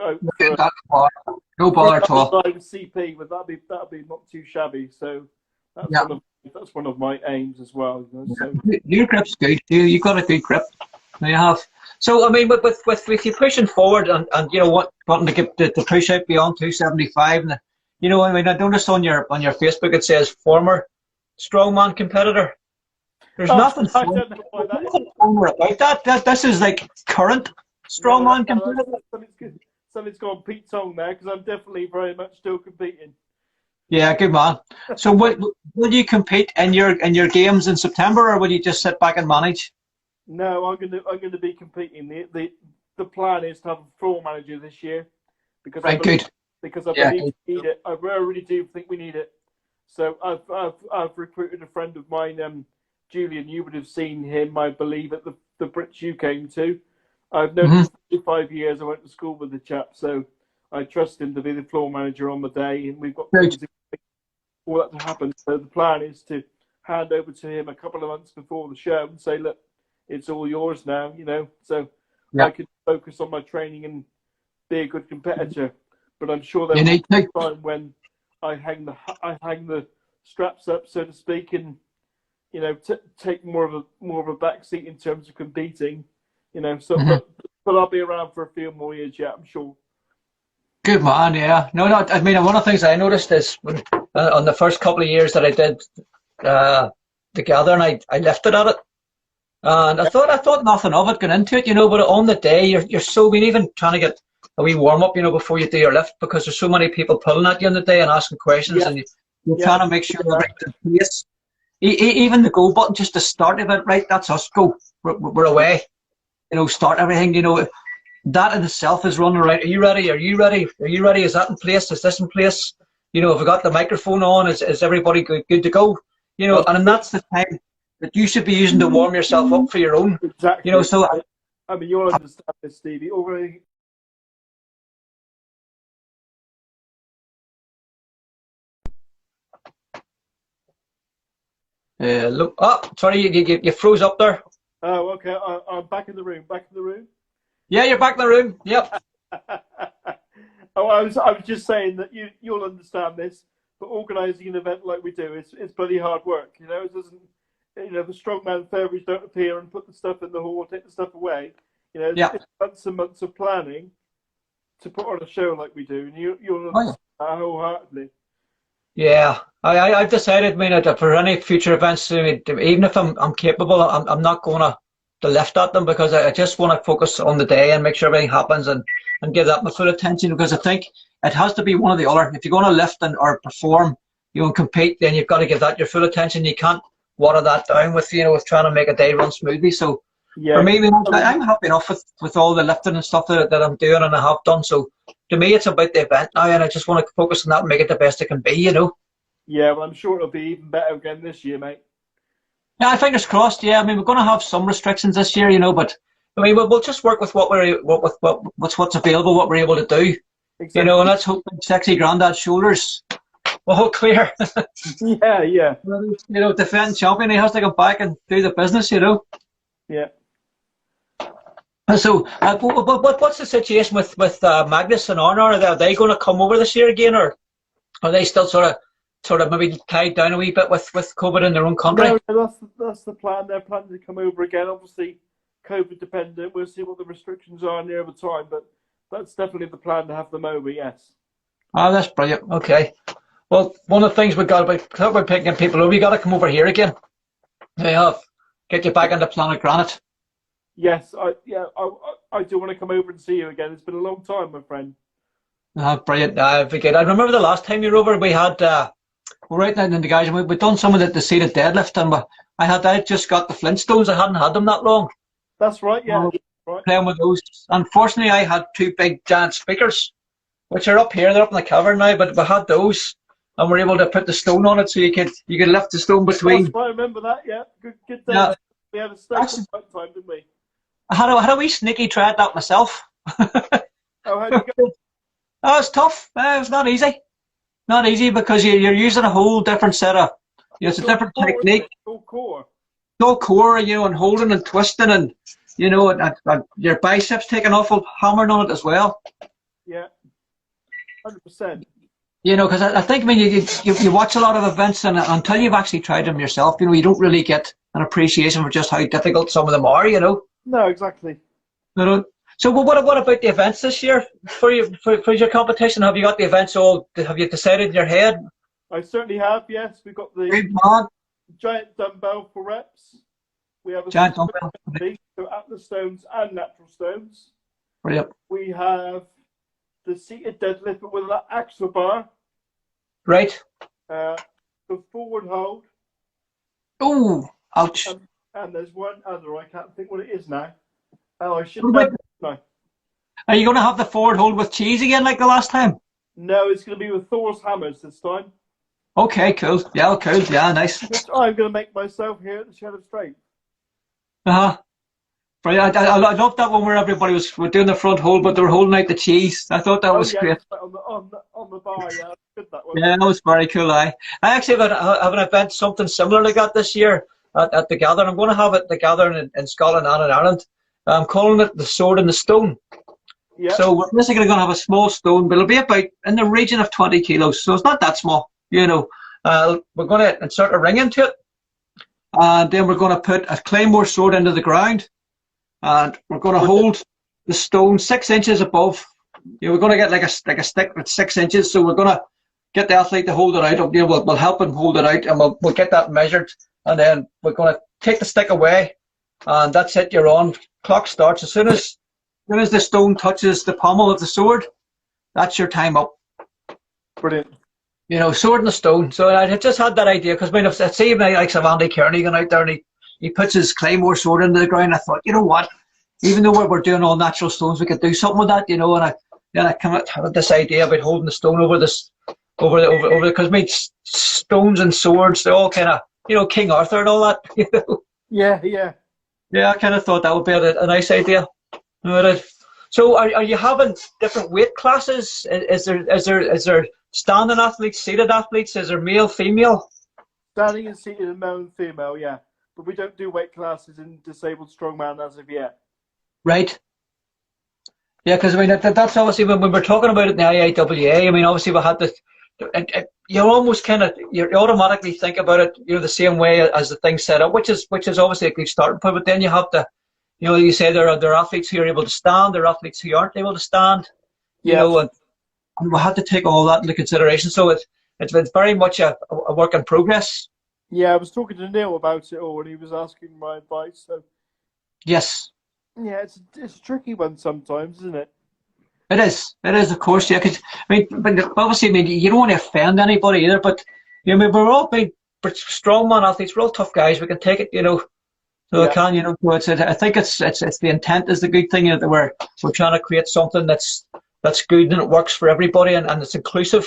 [SPEAKER 3] no bother at all.
[SPEAKER 2] CP, but that'll be not too shabby. So
[SPEAKER 3] Yeah.
[SPEAKER 2] that's one of my aims as well. You know, so
[SPEAKER 3] Your grip's good. You've got a good grip. You have. So I mean, with you pushing forward and you know wanting to get the push out beyond 275, and you know, I mean, I noticed on your Facebook it says former strongman competitor. There's nothing
[SPEAKER 2] I don't know why that is.
[SPEAKER 3] former about that. This is like current strongman competitor.
[SPEAKER 2] Something's gone Pete Tong there, because I'm definitely very much still competing.
[SPEAKER 3] Yeah, good man. So will you compete in your games in September, or will you just sit back and manage?
[SPEAKER 2] No, I'm going to be competing. The plan is to have a floor manager this year, because
[SPEAKER 3] right, good.
[SPEAKER 2] Because I believe we need it. I really do think we need it. So I've recruited a friend of mine, Julian. You would have seen him, I believe, at the Brits you came to. I've known him for 5 years. I went to school with the chap, so I trust him to be the floor manager on the day, and we've got all that to happen. So the plan is to hand over to him a couple of months before the show and say, look, it's all yours now, you know, so I can focus on my training and be a good competitor. But I'm sure there'll be a time when I hang the straps up, so to speak, and you know, take more of a back seat in terms of competing, you know. So, but I'll be around for a few more years yet, I'm sure.
[SPEAKER 3] Good man, yeah. No, I mean, one of the things I noticed is when, on the first couple of years that I did together, and I lifted at it, and I thought nothing of it going into it, you know. But on the day, you're so even trying to get a wee warm up, you know, before you do your lift, because there's so many people pulling at you on the day and asking questions, and you're trying to make sure you're right in place. Even the go button, just to start of it, right? That's us. Go. We're away. You know, start everything. You know. That in itself is running right. Are you ready? Are you ready? Are you ready? Is that in place? Is this in place? You know, have we got the microphone on? Is everybody good to go? You know, and that's the time that you should be using to warm yourself up for your own.
[SPEAKER 2] Exactly.
[SPEAKER 3] You know, so
[SPEAKER 2] I mean, you'll understand this, Stevie. Already.
[SPEAKER 3] Look. Oh, sorry, you froze up there.
[SPEAKER 2] Oh, okay. I'm back in the room. Back in the room.
[SPEAKER 3] Yeah, you're back in the room. Yep.
[SPEAKER 2] Oh, I was just saying that you'll understand this, but organising an event like we do, it's bloody hard work. You know, it doesn't. You know, the strongman fairies don't appear and put the stuff in the hall, take the stuff away. You know, it's months and months of planning to put on a show like we do, and you'll understand that wholeheartedly.
[SPEAKER 3] Yeah, I've decided, I mean, that for any future events, I mean, even if I'm capable, I'm not going to lift at them, because I just want to focus on the day and make sure everything happens and give that my full attention, because I think it has to be one or the other. If you're going to lift or perform, you know, compete, then you've got to give that your full attention. You can't water that down with, you know, with trying to make a day run smoothly. So for me, I'm happy enough with all the lifting and stuff that I'm doing and I have done. So to me, it's about the event now, and I just want to focus on that and make it the best it can be, you know. Yeah,
[SPEAKER 2] well, I'm sure it'll be even better again this year, mate.
[SPEAKER 3] Yeah, fingers crossed. Yeah, I mean, we're going to have some restrictions this year, you know, but I mean, we'll just work with what's available, what we're able to do, you know, and let's hope sexy granddad shoulders will hold clear.
[SPEAKER 2] Yeah.
[SPEAKER 3] You know, defending champion, he has to come back and do the business, you know.
[SPEAKER 2] Yeah.
[SPEAKER 3] So, what's the situation with Magnus and Arnold? Are they going to come over this year again, or are they still sort of maybe tied down a wee bit with COVID in their own country?
[SPEAKER 2] No, that's the plan. They're planning to come over again. Obviously, COVID dependent. We'll see what the restrictions are near the time, but that's definitely the plan to have them over. Yes.
[SPEAKER 3] Oh, that's brilliant. Okay. Well, one of the things we've got about picking people over, you got to come over here again. Get you back into Planet Granite.
[SPEAKER 2] Yes, I do want to come over and see you again. It's been a long time, my friend.
[SPEAKER 3] Brilliant. Good. I remember the last time you were over, we had right now in the guys, we've done some of the seated deadlift, and I just got the Flintstones. I hadn't had them that long.
[SPEAKER 2] That's right. Yeah. Right.
[SPEAKER 3] Playing with those. Unfortunately, I had two big giant speakers, which are up here. They're up in the cavern now, but we had those, and we're able to put the stone on it, so you could lift the stone between.
[SPEAKER 2] I remember that. Yeah. Good day. Yeah. We had a stone at time, didn't we?
[SPEAKER 3] I had a wee sneaky try at that myself.
[SPEAKER 2] How'd you go?
[SPEAKER 3] Oh, it's tough. It's not easy. Not easy, because you're using a whole different set of, it's a different technique.
[SPEAKER 2] Full core.
[SPEAKER 3] no core, and holding and twisting and, and your biceps taking awful hammering on it as well.
[SPEAKER 2] Yeah, 100%.
[SPEAKER 3] Because I think, I mean, you watch a lot of events and until you've actually tried them yourself, you don't really get an appreciation for just how difficult some of them are,
[SPEAKER 2] No, exactly.
[SPEAKER 3] So what about the events this year for you, for your competition? Have you got the events all, have you decided in your head?
[SPEAKER 2] I certainly have, yes. We've got the
[SPEAKER 3] Good man.
[SPEAKER 2] giant dumbbell for reps. We have a
[SPEAKER 3] Giant dumbbell.
[SPEAKER 2] so Atlas stones and natural stones.
[SPEAKER 3] Brilliant.
[SPEAKER 2] We have the seated deadlift, but with an axle bar.
[SPEAKER 3] Right.
[SPEAKER 2] The forward hold.
[SPEAKER 3] Oh, ouch.
[SPEAKER 2] And there's one other, I can't think what it is now. Oh, I should
[SPEAKER 3] What
[SPEAKER 2] know.
[SPEAKER 3] about- Are you going to have the forward hold with cheese again like the last time?
[SPEAKER 2] No, it's going to be with Thor's hammers this time.
[SPEAKER 3] Okay, cool. Yeah, cool. Yeah, nice.
[SPEAKER 2] Which I'm going to make myself here at the Shed of Strength.
[SPEAKER 3] Uh-huh. Brilliant. I loved that one where everybody was doing the front hold, but they were holding out the cheese. I thought that was great.
[SPEAKER 2] On the bar, yeah. Good, that one.
[SPEAKER 3] Yeah, that was very cool. I actually have an event, something similar like that this year at the Gathering. I'm going to have it at the Gathering in Scotland and in Ireland. I'm calling it the Sword and the Stone.
[SPEAKER 2] Yeah.
[SPEAKER 3] So we're basically going to have a small stone, but it'll be about in the region of 20 kilos. So it's not that small, We're going to insert a ring into it, and then we're going to put a claymore sword into the ground, and we're going to hold the stone 6 inches above. We're going to get like a stick with 6 inches. So we're going to get the athlete to hold it out. We'll help him hold it out, and we'll get that measured, and then we're going to take the stick away, and that's it. You're on. Clock starts as soon as the stone touches the pommel of the sword. That's your time up.
[SPEAKER 2] Brilliant.
[SPEAKER 3] Sword and the stone. So I just had that idea because I've seen like Andy Kearney going out there and he puts his claymore sword into the ground. I thought, you know what? Even though we're doing all natural stones, we could do something with that, And I came up with this idea about holding the stone over because stones and swords, they're all kind of King Arthur and all that.
[SPEAKER 2] Yeah.
[SPEAKER 3] Yeah, I kind of thought that would be a nice idea. So are you having different weight classes? Is there standing athletes, seated athletes? Is there male, female?
[SPEAKER 2] Standing and seated and male and female, yeah. But we don't do weight classes in disabled strongman as of yet.
[SPEAKER 3] Right. Yeah, because that's obviously when we're talking about it in the IIWA. Obviously we had this. You almost you automatically think about it, the same way as the thing set up, which is obviously a good starting point. But then you have to, you say there are athletes who are able to stand, there are athletes who aren't able to stand, and we have to take all that into consideration. So it's very much a work in progress.
[SPEAKER 2] Yeah, I was talking to Neil about it all, and he was asking my advice. So
[SPEAKER 3] yes,
[SPEAKER 2] yeah, it's a tricky one sometimes, isn't it?
[SPEAKER 3] It is, of course, yeah. Because but obviously, you don't want to offend anybody either. But we're all big, strongman athletes. We're all tough guys. We can take it, So
[SPEAKER 2] Yeah.
[SPEAKER 3] I can, So I think it's the intent is the good thing. That we're trying to create something that's good and it works for everybody and it's inclusive.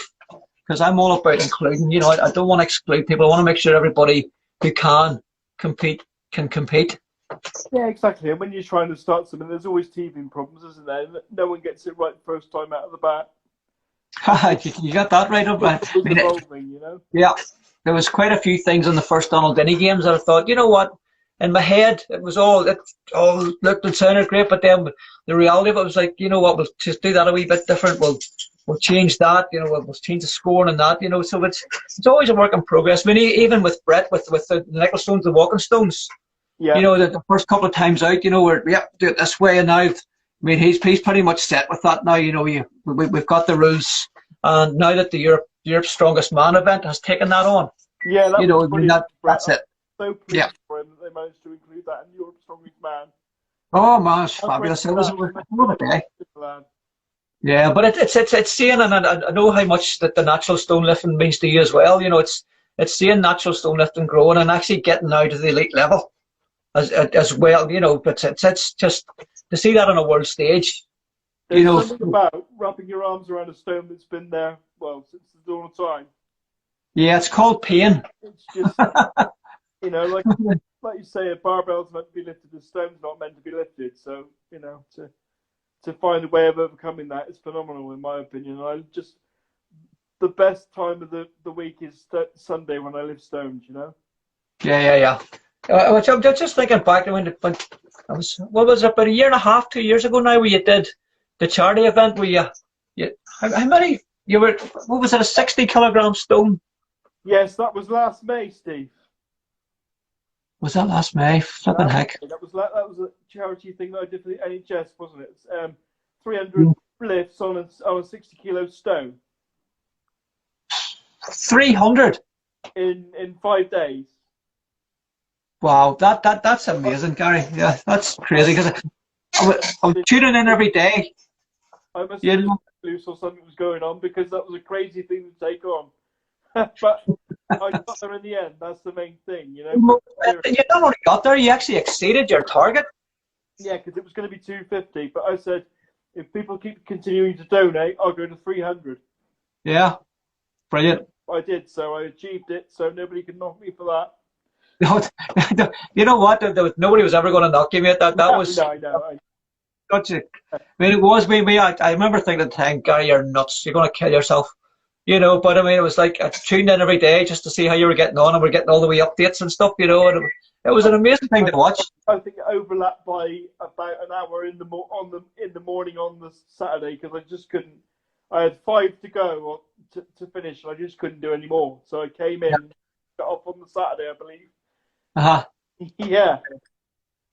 [SPEAKER 3] Because I'm all about including. I don't want to exclude people. I want to make sure everybody who can compete can compete.
[SPEAKER 2] Yeah, exactly. And when you're trying to start something, there's always teething problems, isn't there? No one gets it right the first time out of the bat.
[SPEAKER 3] You got that right up.
[SPEAKER 2] Evolving,
[SPEAKER 3] Yeah, there was quite a few things in the first Donald Denny games that I thought, you know what? In my head, it all looked and sounded great, but then the reality of it was like, you know what? We'll just do that a wee bit different. We'll change that. We'll change the scoring and that. So it's always a work in progress. Even with Brett, with the nickel stones, the walking stones.
[SPEAKER 2] Yeah.
[SPEAKER 3] The first couple of times out, we're do it this way, and now, he's pretty much set with that now. We've got the rules, and now that the Europe's Strongest Man event has taken that on.
[SPEAKER 2] Yeah,
[SPEAKER 3] that's it.
[SPEAKER 2] So pleased for him that they managed to include that in Europe's Strongest Man.
[SPEAKER 3] Oh man, it's fabulous! It was a day. Yeah, but it's seeing, and I know how much that the natural stone lifting means to you as well. It's seeing natural stone lifting growing and actually getting now to the elite level. As well, but it's just to see that on a world stage.
[SPEAKER 2] There's something about wrapping your arms around a stone that's been there, since the dawn of time.
[SPEAKER 3] Yeah, it's called pain.
[SPEAKER 2] It's just, like you say, a barbell's meant to be lifted, a stone's not meant to be lifted. So, to find a way of overcoming that is phenomenal, in my opinion. And the best time of the week is Sunday when I lift stones,
[SPEAKER 3] Yeah. Which I'm just thinking back to when I was, what was it, about a year and a half, 2 years ago now, where you did the charity event where how many, you were, what was it, a 60 kilogram stone?
[SPEAKER 2] Yes, that was last May, Steve.
[SPEAKER 3] Was that last May? Flipping heck.
[SPEAKER 2] That was a charity thing that I did for the NHS, wasn't it? 300 lifts on a 60-kilo stone
[SPEAKER 3] 300.
[SPEAKER 2] in 5 days.
[SPEAKER 3] Wow, that's amazing, Gary. Yeah, that's crazy because I'm tuning in every day.
[SPEAKER 2] I must have been loose or something was going on because that was a crazy thing to take on. But I got there in the end. That's the main thing, you know.
[SPEAKER 3] You not only got there, you actually exceeded your target.
[SPEAKER 2] Yeah, because it was going to be 250, but I said if people keep continuing to donate, I'll go to 300.
[SPEAKER 3] Yeah, brilliant.
[SPEAKER 2] I did, so I achieved it. So nobody can knock me for that.
[SPEAKER 3] You know what? Nobody was ever going to knock you, mate. That was.
[SPEAKER 2] No, I know.
[SPEAKER 3] Gotcha. I mean, it was me. I remember thinking at the time, Gary, you're nuts. You're going to kill yourself. You know, but I mean, it was like I tuned in every day just to see how you were getting on, and we're getting all the way updates and stuff. You know, and it was an amazing thing to watch.
[SPEAKER 2] I think it overlapped by about an hour in the morning on the Saturday because I just couldn't. I had 5 to go to finish, and I just couldn't do any more. So I came in, got off on the Saturday, I believe. Yeah.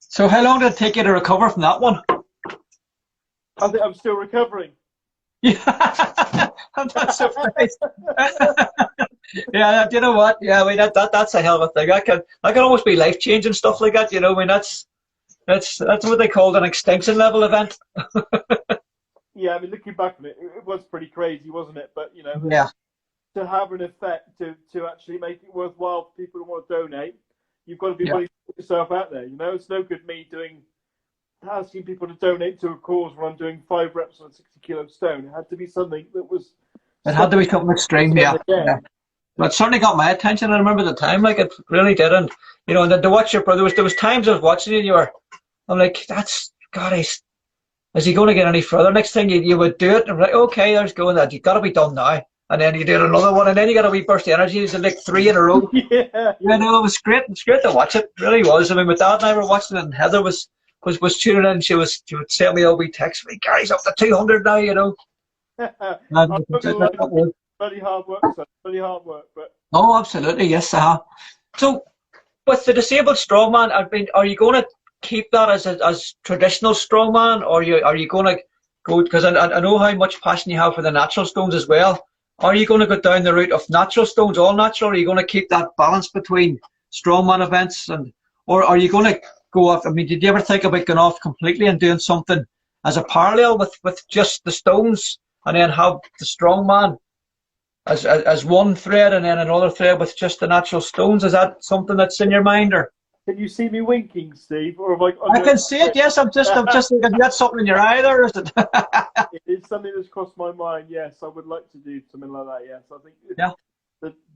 [SPEAKER 3] So how long did it take you to recover from that one?
[SPEAKER 2] I think I'm still recovering.
[SPEAKER 3] Yeah, I'm not surprised. Yeah, you know what? Yeah, I mean that's a hell of a thing. That can almost be life changing stuff like that. You know, I mean that's what they called an extinction level event.
[SPEAKER 2] Yeah, I mean looking back on it, it was pretty crazy, wasn't it? But you know,
[SPEAKER 3] yeah,
[SPEAKER 2] to have an effect to actually make it worthwhile for people who want to donate, you've got to be willing to put yourself out there. You know, it's no good me asking people to donate to a cause when I'm doing 5 reps on a 60-kilo stone. It had to be something that was.
[SPEAKER 3] It had to be something extreme, yeah. But it certainly got my attention. I remember the time, like it really did, and you know, and then to watch your brother, there was times I was watching you, and I'm like, that's God, is he going to get any further? Next thing you would do it, and I'm like, okay, there's going that. You've got to be done now, and then you do another one, and then you got a wee burst of energy. You did like 3 in a row.
[SPEAKER 2] Yeah.
[SPEAKER 3] You know, it was great. It was great to watch it. It really was. I mean, my dad and I were watching it, and Heather was tuning in. She would send me a wee text. Me, Gary's up to 200 now. You know.
[SPEAKER 2] Bloody hard work, son. Bloody hard work, but.
[SPEAKER 3] Oh, absolutely, yes. So, with the disabled strongman, are you going to keep that as traditional strongman, or are you going to go? Because I know how much passion you have for the natural stones as well. Are you going to go down the route of natural stones, all natural? Or are you going to keep that balance between strongman events, or are you going to go off? I mean, did you ever think about going off completely and doing something as a parallel with just the stones, and then have the strongman as one thread, and then another thread with just the natural stones? Is that something that's in your mind, or?
[SPEAKER 2] Can you see me winking, Steve? Or have
[SPEAKER 3] I can see it. Yes, I'm just thinking. You got something in your eye there, is it?
[SPEAKER 2] It is something that's crossed my mind. Yes, I would like to do something like that. Yes, I think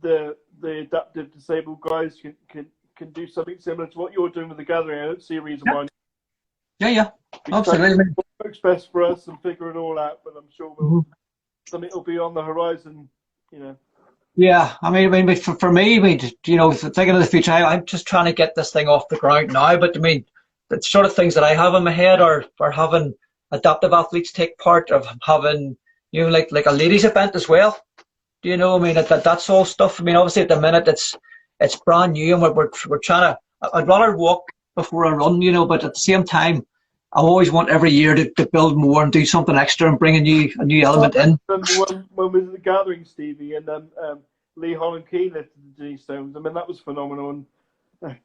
[SPEAKER 2] the adaptive disabled guys can do something similar to what you're doing with the gathering. I don't see a reason why.
[SPEAKER 3] Yeah, absolutely.
[SPEAKER 2] What works best for us and figure it all out, but I'm sure something will be on the horizon. You know. Yeah,
[SPEAKER 3] I mean, for me, you know, thinking of the future, I'm just trying to get this thing off the ground now. But I mean, the sort of things that I have in my head are having adaptive athletes take part, of having, you know, like a ladies event as well. Do you know? I mean, that's all stuff. I mean, obviously at the minute it's brand new, and we're trying to. I'd rather walk before I run, you know. But at the same time, I always want every year to build more and do something extra and bring a new element in.
[SPEAKER 2] When we were at the gathering, Stevie, and Lee Holland Key lifted the G stones. I mean, that was phenomenal. And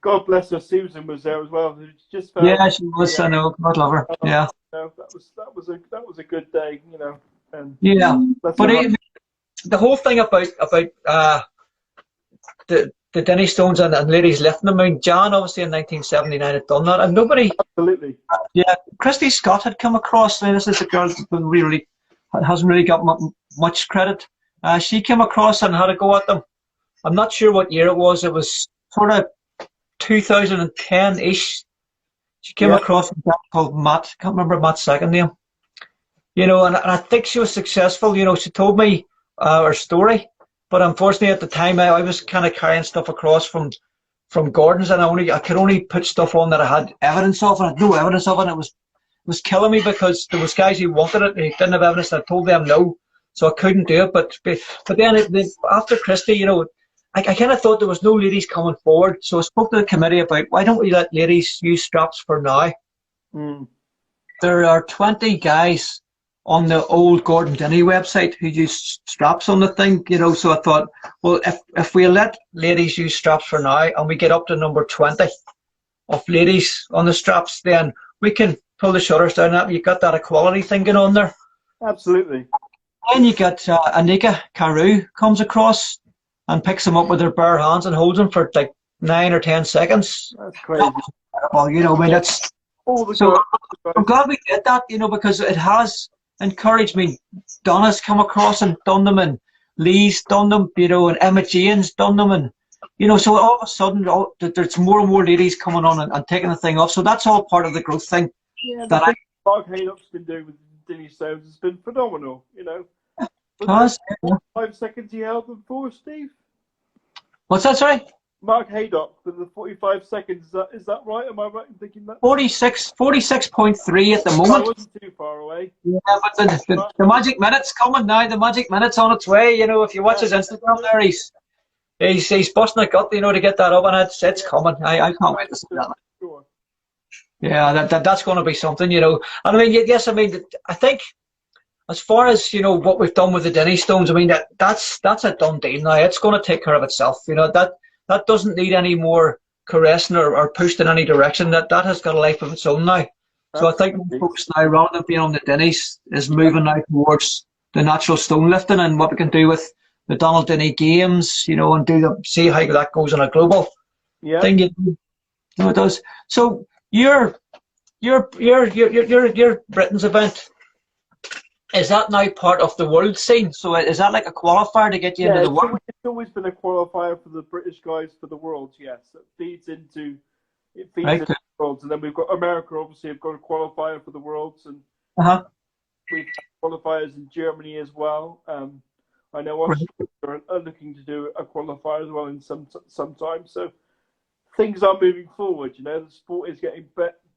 [SPEAKER 2] God bless her, Susan was there as well. Just felt,
[SPEAKER 3] she was. I know. God love her. Yeah.
[SPEAKER 2] You know, that was a good day. You know. And
[SPEAKER 3] but the whole thing about the Denny Stones and ladies lifting them. I mean, Jan obviously in 1979 had done that, and nobody.
[SPEAKER 2] Absolutely.
[SPEAKER 3] Yeah, Christy Scott had come across. This is a girl who really hasn't really got much credit. She came across and had a go at them. I'm not sure what year it was. It was sort of 2010-ish. She came across a guy called Matt. I can't remember Matt's second name. You know, and I think she was successful. You know, she told me her story. But unfortunately, at the time, I was kind of carrying stuff across from from Gordon's, and I could only put stuff on that I had evidence of, and I had no evidence of it. And it was killing me because there was guys who wanted it, and he didn't have evidence, and I told them no, so I couldn't do it. But then after Christie, you know, I kind of thought there was no ladies coming forward, so I spoke to the committee about why don't we let ladies use straps for now. There are 20 guys on the old Gordon Denny website who use straps on the thing, you know, so I thought, well, if we let ladies use straps for now and we get up to number 20 of ladies on the straps, then we can pull the shutters down. That you got that equality thing going on there.
[SPEAKER 2] Absolutely.
[SPEAKER 3] Then you get Anika Carew comes across and picks them up with her bare hands and holds them for like 9 or 10 seconds.
[SPEAKER 2] That's crazy.
[SPEAKER 3] Well, you know, I mean, it's so I'm glad we did that, you know, because it has encouraged me. Donna's come across and done them, and Lee's done them, you know, and Emma Jane's done them, and you know, so all of a sudden there's more and more ladies coming on and taking the thing off. So that's all part of the growth thing.
[SPEAKER 2] Yeah, the thing Mark Haydock's been doing with Denny Stones has been phenomenal, you know. 5 seconds he held them for, Steve?
[SPEAKER 3] What's that, sorry?
[SPEAKER 2] Mark Haydock for the 45 seconds. Is that right? Am I right in thinking that?
[SPEAKER 3] 46.3 at the moment.
[SPEAKER 2] I wasn't too far away.
[SPEAKER 3] Yeah, but the magic minute's coming now. The magic minute's on its way. You know, if you watch his Instagram there, he's busting a gut, you know, to get that up, and it's coming. I can't wait to see that.
[SPEAKER 2] Sure.
[SPEAKER 3] Yeah, that's going to be something, you know. And I mean, yes, I mean, I think as far as, you know, what we've done with the Denny Stones, I mean, that's a done deal now. It's going to take care of itself, you know. That doesn't need any more caressing or pushed in any direction. That has got a life of its own now. So I think folks now, rather than being on the Denny's, is moving now towards the natural stone lifting and what we can do with the Donald Denny Games, you know, and see how that goes on a global thing. You know, it does. So your Britain's event, is that now part of the world scene? So is that like a qualifier to get you into the world?
[SPEAKER 2] It's always been a qualifier for the British guys for the Worlds, yes. It feeds into the Worlds. And then we've got America, obviously, have got a qualifier for the Worlds. And we've got qualifiers in Germany as well. I know Australia are looking to do a qualifier as well in some time. So things are moving forward, you know. The sport is getting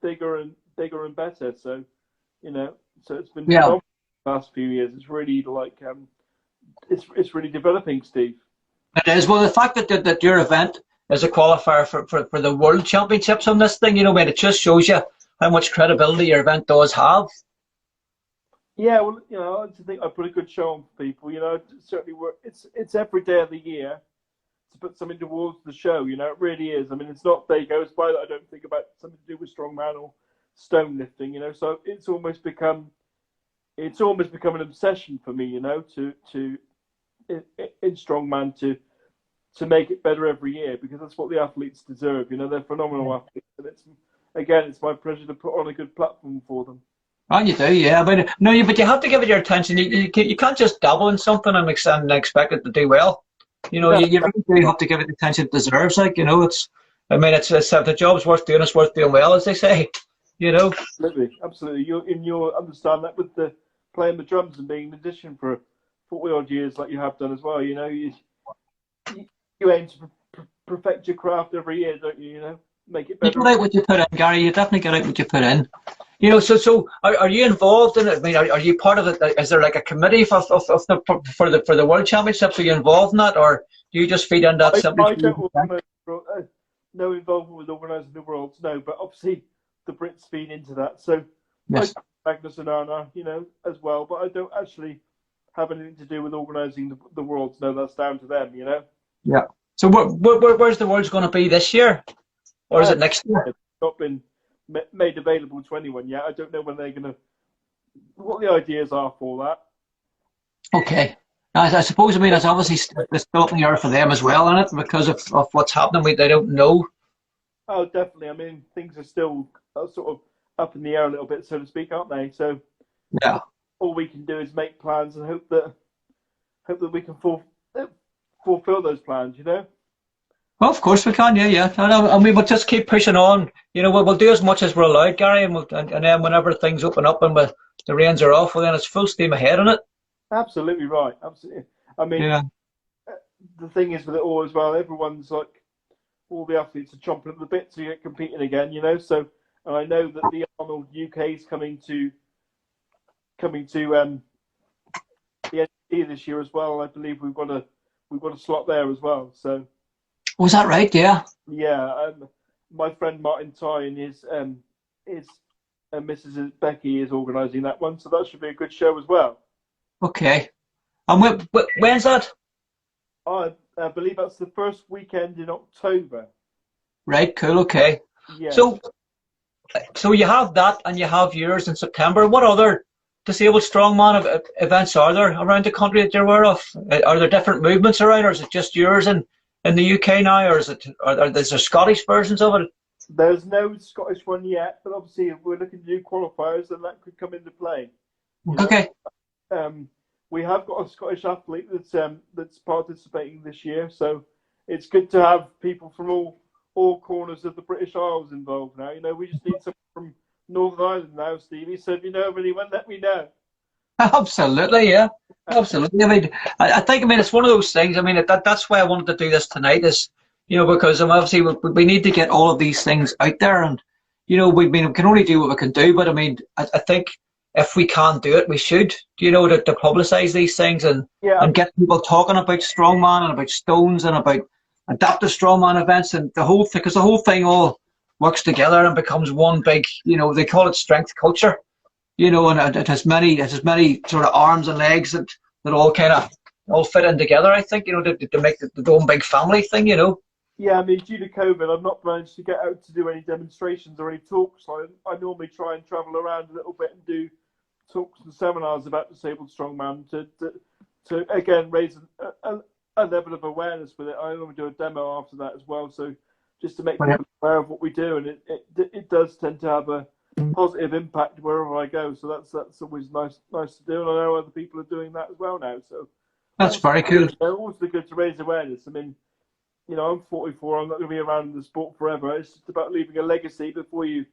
[SPEAKER 2] bigger and better. So, you know, so it's been phenomenal the last few years. It's really like it's really developing, Steve.
[SPEAKER 3] It is. Well, the fact that your event is a qualifier for the World Championships on this thing, you know, man, it just shows you how much credibility your event does have.
[SPEAKER 2] Yeah, well, you know, I like to think I put a good show on for people. You know, certainly it's every day of the year to put something towards the show. You know, it really is. I mean, it's not day goes by that I don't think about something to do with strongman or stone lifting. You know, so it's almost become an obsession for me. You know, in strongman to make it better every year, because that's what the athletes deserve. You know, they're phenomenal athletes, and it's my pleasure to put on a good platform for them.
[SPEAKER 3] Oh, you do, yeah. But you have to give it your attention. You can't just dabble in something and expect it to do well. You know, you really have to give it the attention it deserves. Like, you know, it's if the job's worth doing, it's worth doing well, as they say. You know. Absolutely.
[SPEAKER 2] You'll understand that with the playing the drums and being an musician for 40 odd years, like you have done as well. You know, you aim to perfect your craft every year, don't you? You know, make it better.
[SPEAKER 3] You get out what you put in, Gary. You definitely get out what you put in. You know, so are you involved in it? I mean, are you part of it? Is there like a committee for the World Championships? Are you involved in that, or do you just feed into that simply?
[SPEAKER 2] I don't no involvement with organising the Worlds, no. But obviously, the Brits feed into that. So
[SPEAKER 3] yes.
[SPEAKER 2] Magnus and Anna, you know, as well. But I don't actually have anything to do with organising the Worlds. No, that's down to them. You know.
[SPEAKER 3] Yeah. So where's the Worlds going to be this year, or is it next year?
[SPEAKER 2] It's not been made available to anyone yet. I don't know when they're going to, what the ideas are for that.
[SPEAKER 3] Okay. I suppose, I mean, it's obviously still up in the air for them as well, isn't it? Because of what's happening, they don't know.
[SPEAKER 2] Oh, definitely. I mean, things are still sort of up in the air a little bit, so to speak, aren't they? So
[SPEAKER 3] yeah,
[SPEAKER 2] all we can do is make plans and hope that we can fulfill those plans, you know?
[SPEAKER 3] Well, of course we can, yeah. And we will just keep pushing on. You know, we'll do as much as we're allowed, Gary, and then whenever things open up and the reins are off, well, then it's full steam ahead on it.
[SPEAKER 2] Absolutely right. Absolutely. I mean, the thing is with it all as well, everyone's like, all the athletes are chomping at the bit to get competing again, you know. So, and I know that the Arnold UK is coming to the NXT this year as well. I believe we've got a slot there as well. So,
[SPEAKER 3] Was that right? Yeah.
[SPEAKER 2] yeah, my friend Martin Ty and his Mrs. Becky is organising that one, so that should be a good show as well.
[SPEAKER 3] Okay. And when's that?
[SPEAKER 2] I believe that's the first weekend in October.
[SPEAKER 3] Right. Cool. Okay.
[SPEAKER 2] Yeah.
[SPEAKER 3] So you have that, and you have yours in September. What other disabled strongman events are there around the country that you're aware of? Are there different movements around, or is it just yours in the UK now, or is there Scottish versions of it?
[SPEAKER 2] There's no Scottish one yet, but obviously if we're looking to do qualifiers, then that could come into play.
[SPEAKER 3] Okay.
[SPEAKER 2] We have got a Scottish athlete that's participating this year, so it's good to have people from all corners of the British Isles involved now. You know, we just need someone from Northern Ireland now, Stevie. So if you know of anyone, let me know.
[SPEAKER 3] Absolutely, yeah. Absolutely. I mean, I think, it's one of those things. I mean, that's why I wanted to do this tonight is, because obviously we need to get all of these things out there, and, we can only do what we can do. But I mean, I think if we can't do it, we should, to publicise these things and get people talking about strongman and about stones and about adaptive strongman events and because the whole thing all works together and becomes one big, they call it strength culture, and it has many sort of arms and legs that all kind of all fit in together, I think, to make the one big family thing,
[SPEAKER 2] Yeah, I mean, due to COVID, I've not managed to get out to do any demonstrations or any talks. I normally try and travel around a little bit and do talks and seminars about disabled strongman to again raise a level of awareness with it. I normally do a demo after that as well, so just to make people aware of what we do, and it does tend to have a positive impact wherever I go. So that's always nice to do, and I know other people are doing that as well now. So
[SPEAKER 3] that's very cool.
[SPEAKER 2] Also good to raise awareness. I mean, I'm 44. I'm not going to be around in the sport forever. It's just about leaving a legacy before you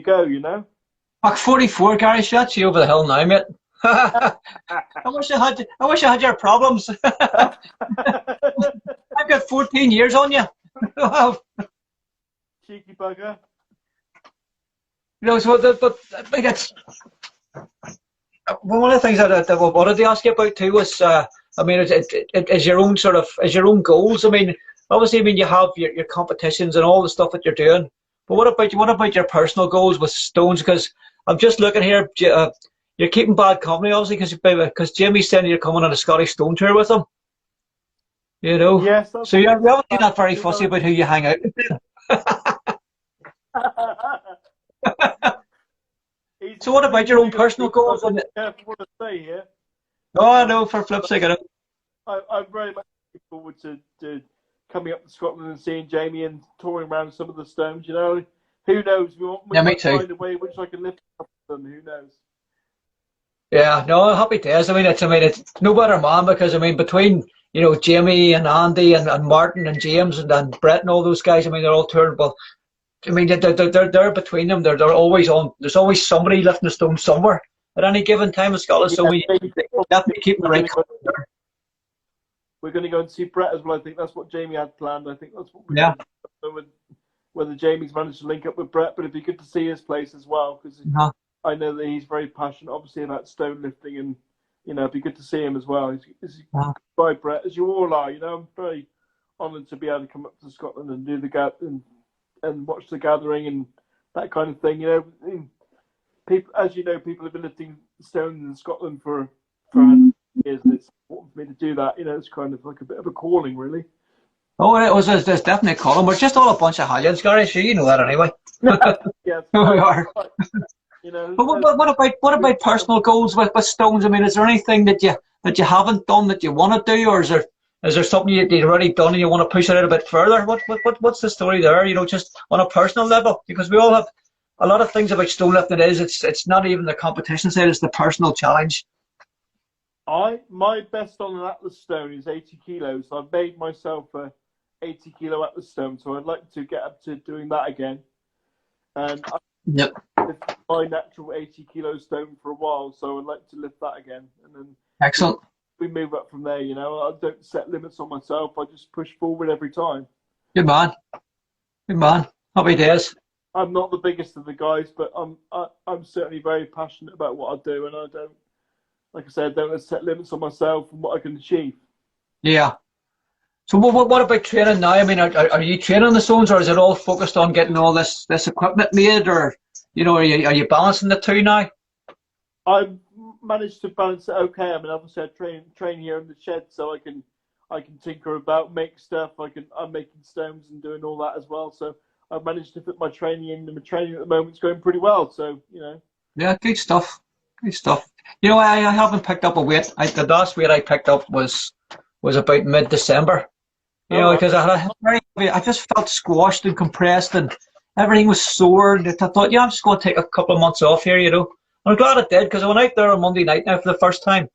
[SPEAKER 2] go.
[SPEAKER 3] Like 44, Gary, shut you over the hill now, mate. I wish I had your problems. I've got 14 years on you.
[SPEAKER 2] Cheeky bugger.
[SPEAKER 3] So but I think it's one of the things that I wanted to ask you about too was, it is your own goals. I mean, obviously, you have your competitions and all the stuff that you're doing. But what about your personal goals with stones? Because I'm just looking here. You're keeping bad company, obviously, because Jimmy's saying you're coming on a Scottish stone tour with him.
[SPEAKER 2] Yes.
[SPEAKER 3] So you're obviously not very fussy about who you hang out with. So what about your own personal goals?
[SPEAKER 2] Careful what I say here.
[SPEAKER 3] Oh, I know, for flip's sake, I know.
[SPEAKER 2] I'm very much looking forward to coming up to Scotland and seeing Jamie and touring around some of the stones. Who knows? We might find a way in which I can lift up them. Who knows?
[SPEAKER 3] Yeah, no, happy days. It's no better man, because between Jamie and Andy and Martin and James and Brett and all those guys, they're all touring. Well, they're between them. They're always on. There's always somebody lifting a stone somewhere at any given time in Scotland. So we definitely keep the right.
[SPEAKER 2] We're going to go and see Brett as well. I think that's what Jamie had planned. I think that's what we're going to, whether Jamie's managed to link up with Brett, but it'd be good to see his place as well, because I know that he's very passionate, obviously, about stone lifting, and it'd be good to see him as well. Bye, Brett, as you all are. I'm very honoured to be able to come up to Scotland and do and watch the gathering and that kind of thing. People, as you know, people have been lifting stones in Scotland for years, and it's important for me to do that. It's kind of like a bit of a calling, really.
[SPEAKER 3] Oh, there's definitely a calling. We're just all a bunch of Hallions, Gary. Sure, you know that anyway.
[SPEAKER 2] Yeah,
[SPEAKER 3] we are. But what about personal goals with stones? Is there anything that you haven't done that you want to do, or is there something you've already done and you want to push it out a bit further? What's the story there? Just on a personal level, because we all have a lot of things about stone lifting. It's not even the competition side; it's the personal challenge.
[SPEAKER 2] My best on an Atlas stone is 80 kilos. I've made myself a 80 kilo Atlas stone, so I'd like to get up to doing that again. And
[SPEAKER 3] Yep.
[SPEAKER 2] I've lifted my natural 80 kilo stone for a while, so I'd like to lift that again. And then
[SPEAKER 3] Excellent.
[SPEAKER 2] we move up from there. I don't set limits on myself. I just push forward every time.
[SPEAKER 3] Good man. Good man. Happy days.
[SPEAKER 2] I'm not the biggest of the guys, but I'm certainly very passionate about what I do, and I don't, like I said, don't set limits on myself and what I can achieve.
[SPEAKER 3] Yeah. So what about training now? I mean, are you training the zones, or is it all focused on getting all this equipment made, or are you balancing the two now?
[SPEAKER 2] I've managed to balance it okay. I mean, obviously I train here in the shed, so I can tinker about, make stuff. I'm making stones and doing all that as well. So I've managed to fit my training in, and my training at the moment is going pretty well. So
[SPEAKER 3] Yeah, good stuff. Good stuff. I haven't picked up a weight. The last weight I picked up was about mid-December. Because I just felt squashed and compressed, and everything was sore. And I thought, I'm just going to take a couple of months off here. And I'm glad I did, because I went out there on Monday night now for the first time.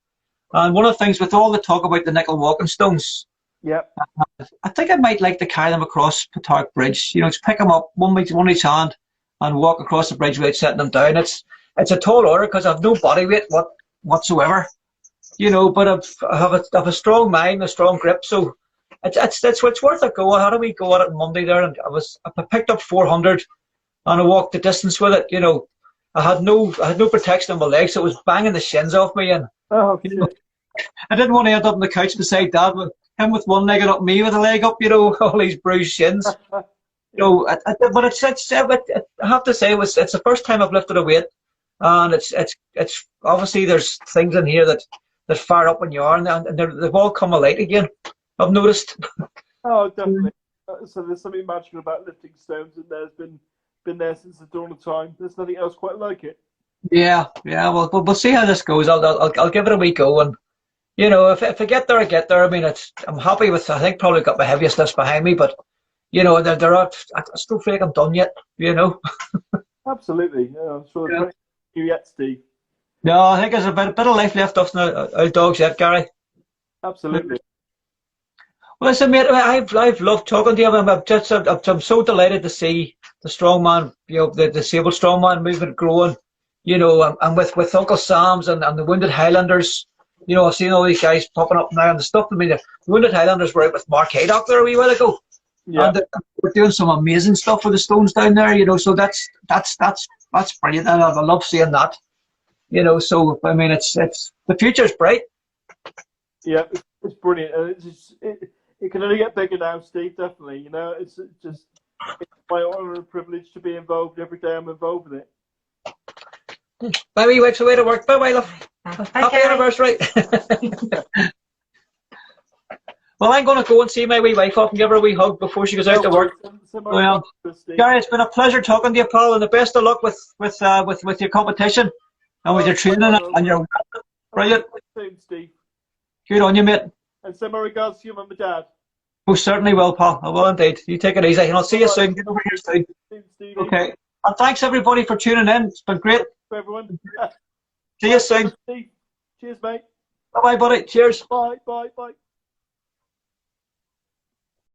[SPEAKER 3] And one of the things with all the talk about the nickel walking stones, I think I might like to carry them across Clarke Bridge. Just pick them up one each hand and walk across the bridge without setting them down. It's a tall order because I have no body weight whatsoever. But I have a strong mind, a strong grip, so it's worth a go. I had a wee go at it on Monday there, and I picked up 400, and I walked the distance with it. I had no protection on my legs, so it was banging the shins off me, and I didn't want to end up on the couch beside Dad with him with one leg up, me with a leg up. All these bruised shins. But I have to say it's the first time I've lifted a weight, and it's obviously there's things in here that fire up when you are, and they've all come alight again. I've noticed.
[SPEAKER 2] Oh, definitely. So there's something magical about lifting stones, and there's been there since the dawn of time. There's nothing else quite like it.
[SPEAKER 3] Yeah. Well, we'll see how this goes. I'll give it a wee go, and if I get there, I get there. I mean, I'm happy with. I think probably got my heaviest lifts behind me, but they're I still feel like I'm done yet.
[SPEAKER 2] Absolutely. Yeah, I'm sure there's you yet, Steve.
[SPEAKER 3] No, I think there's a bit of life left off our dogs yet, Gary.
[SPEAKER 2] Absolutely.
[SPEAKER 3] Well, listen, mate, I've loved talking to you. I'm so delighted to see the strongman, the disabled strongman movement growing. And with Uncle Sam's and the Wounded Highlanders, I've seen all these guys popping up now and the stuff. I mean, the Wounded Highlanders were out with Mark Haydock there a wee while ago.
[SPEAKER 2] Yeah.
[SPEAKER 3] And we're doing some amazing stuff with the stones down there, so that's brilliant. And I love seeing that. So I mean, it's the future's bright.
[SPEAKER 2] Yeah, it's brilliant, and it can only get bigger now, Steve. Definitely, it's my honour and privilege to be involved every day. I'm involved with it.
[SPEAKER 3] My wee wife's away to work. Bye, love. Happy anniversary. Well, I'm going to go and see my wee wife off and give her a wee hug before she goes out to work. Well, Gary, it's been a pleasure talking to you, pal, and the best of luck with your competition and with your training and your brilliant.
[SPEAKER 2] Steve.
[SPEAKER 3] Good on you, mate.
[SPEAKER 2] And send my regards to your mum and dad.
[SPEAKER 3] Most certainly will, pal. I will indeed. You take it easy, and I'll see you soon. Get over here soon.
[SPEAKER 2] Steve.
[SPEAKER 3] Okay. And thanks everybody for tuning in. It's been great.
[SPEAKER 2] For everyone.
[SPEAKER 3] See you soon.
[SPEAKER 2] Steve. Cheers, mate.
[SPEAKER 3] Bye, buddy. Cheers.
[SPEAKER 2] Bye.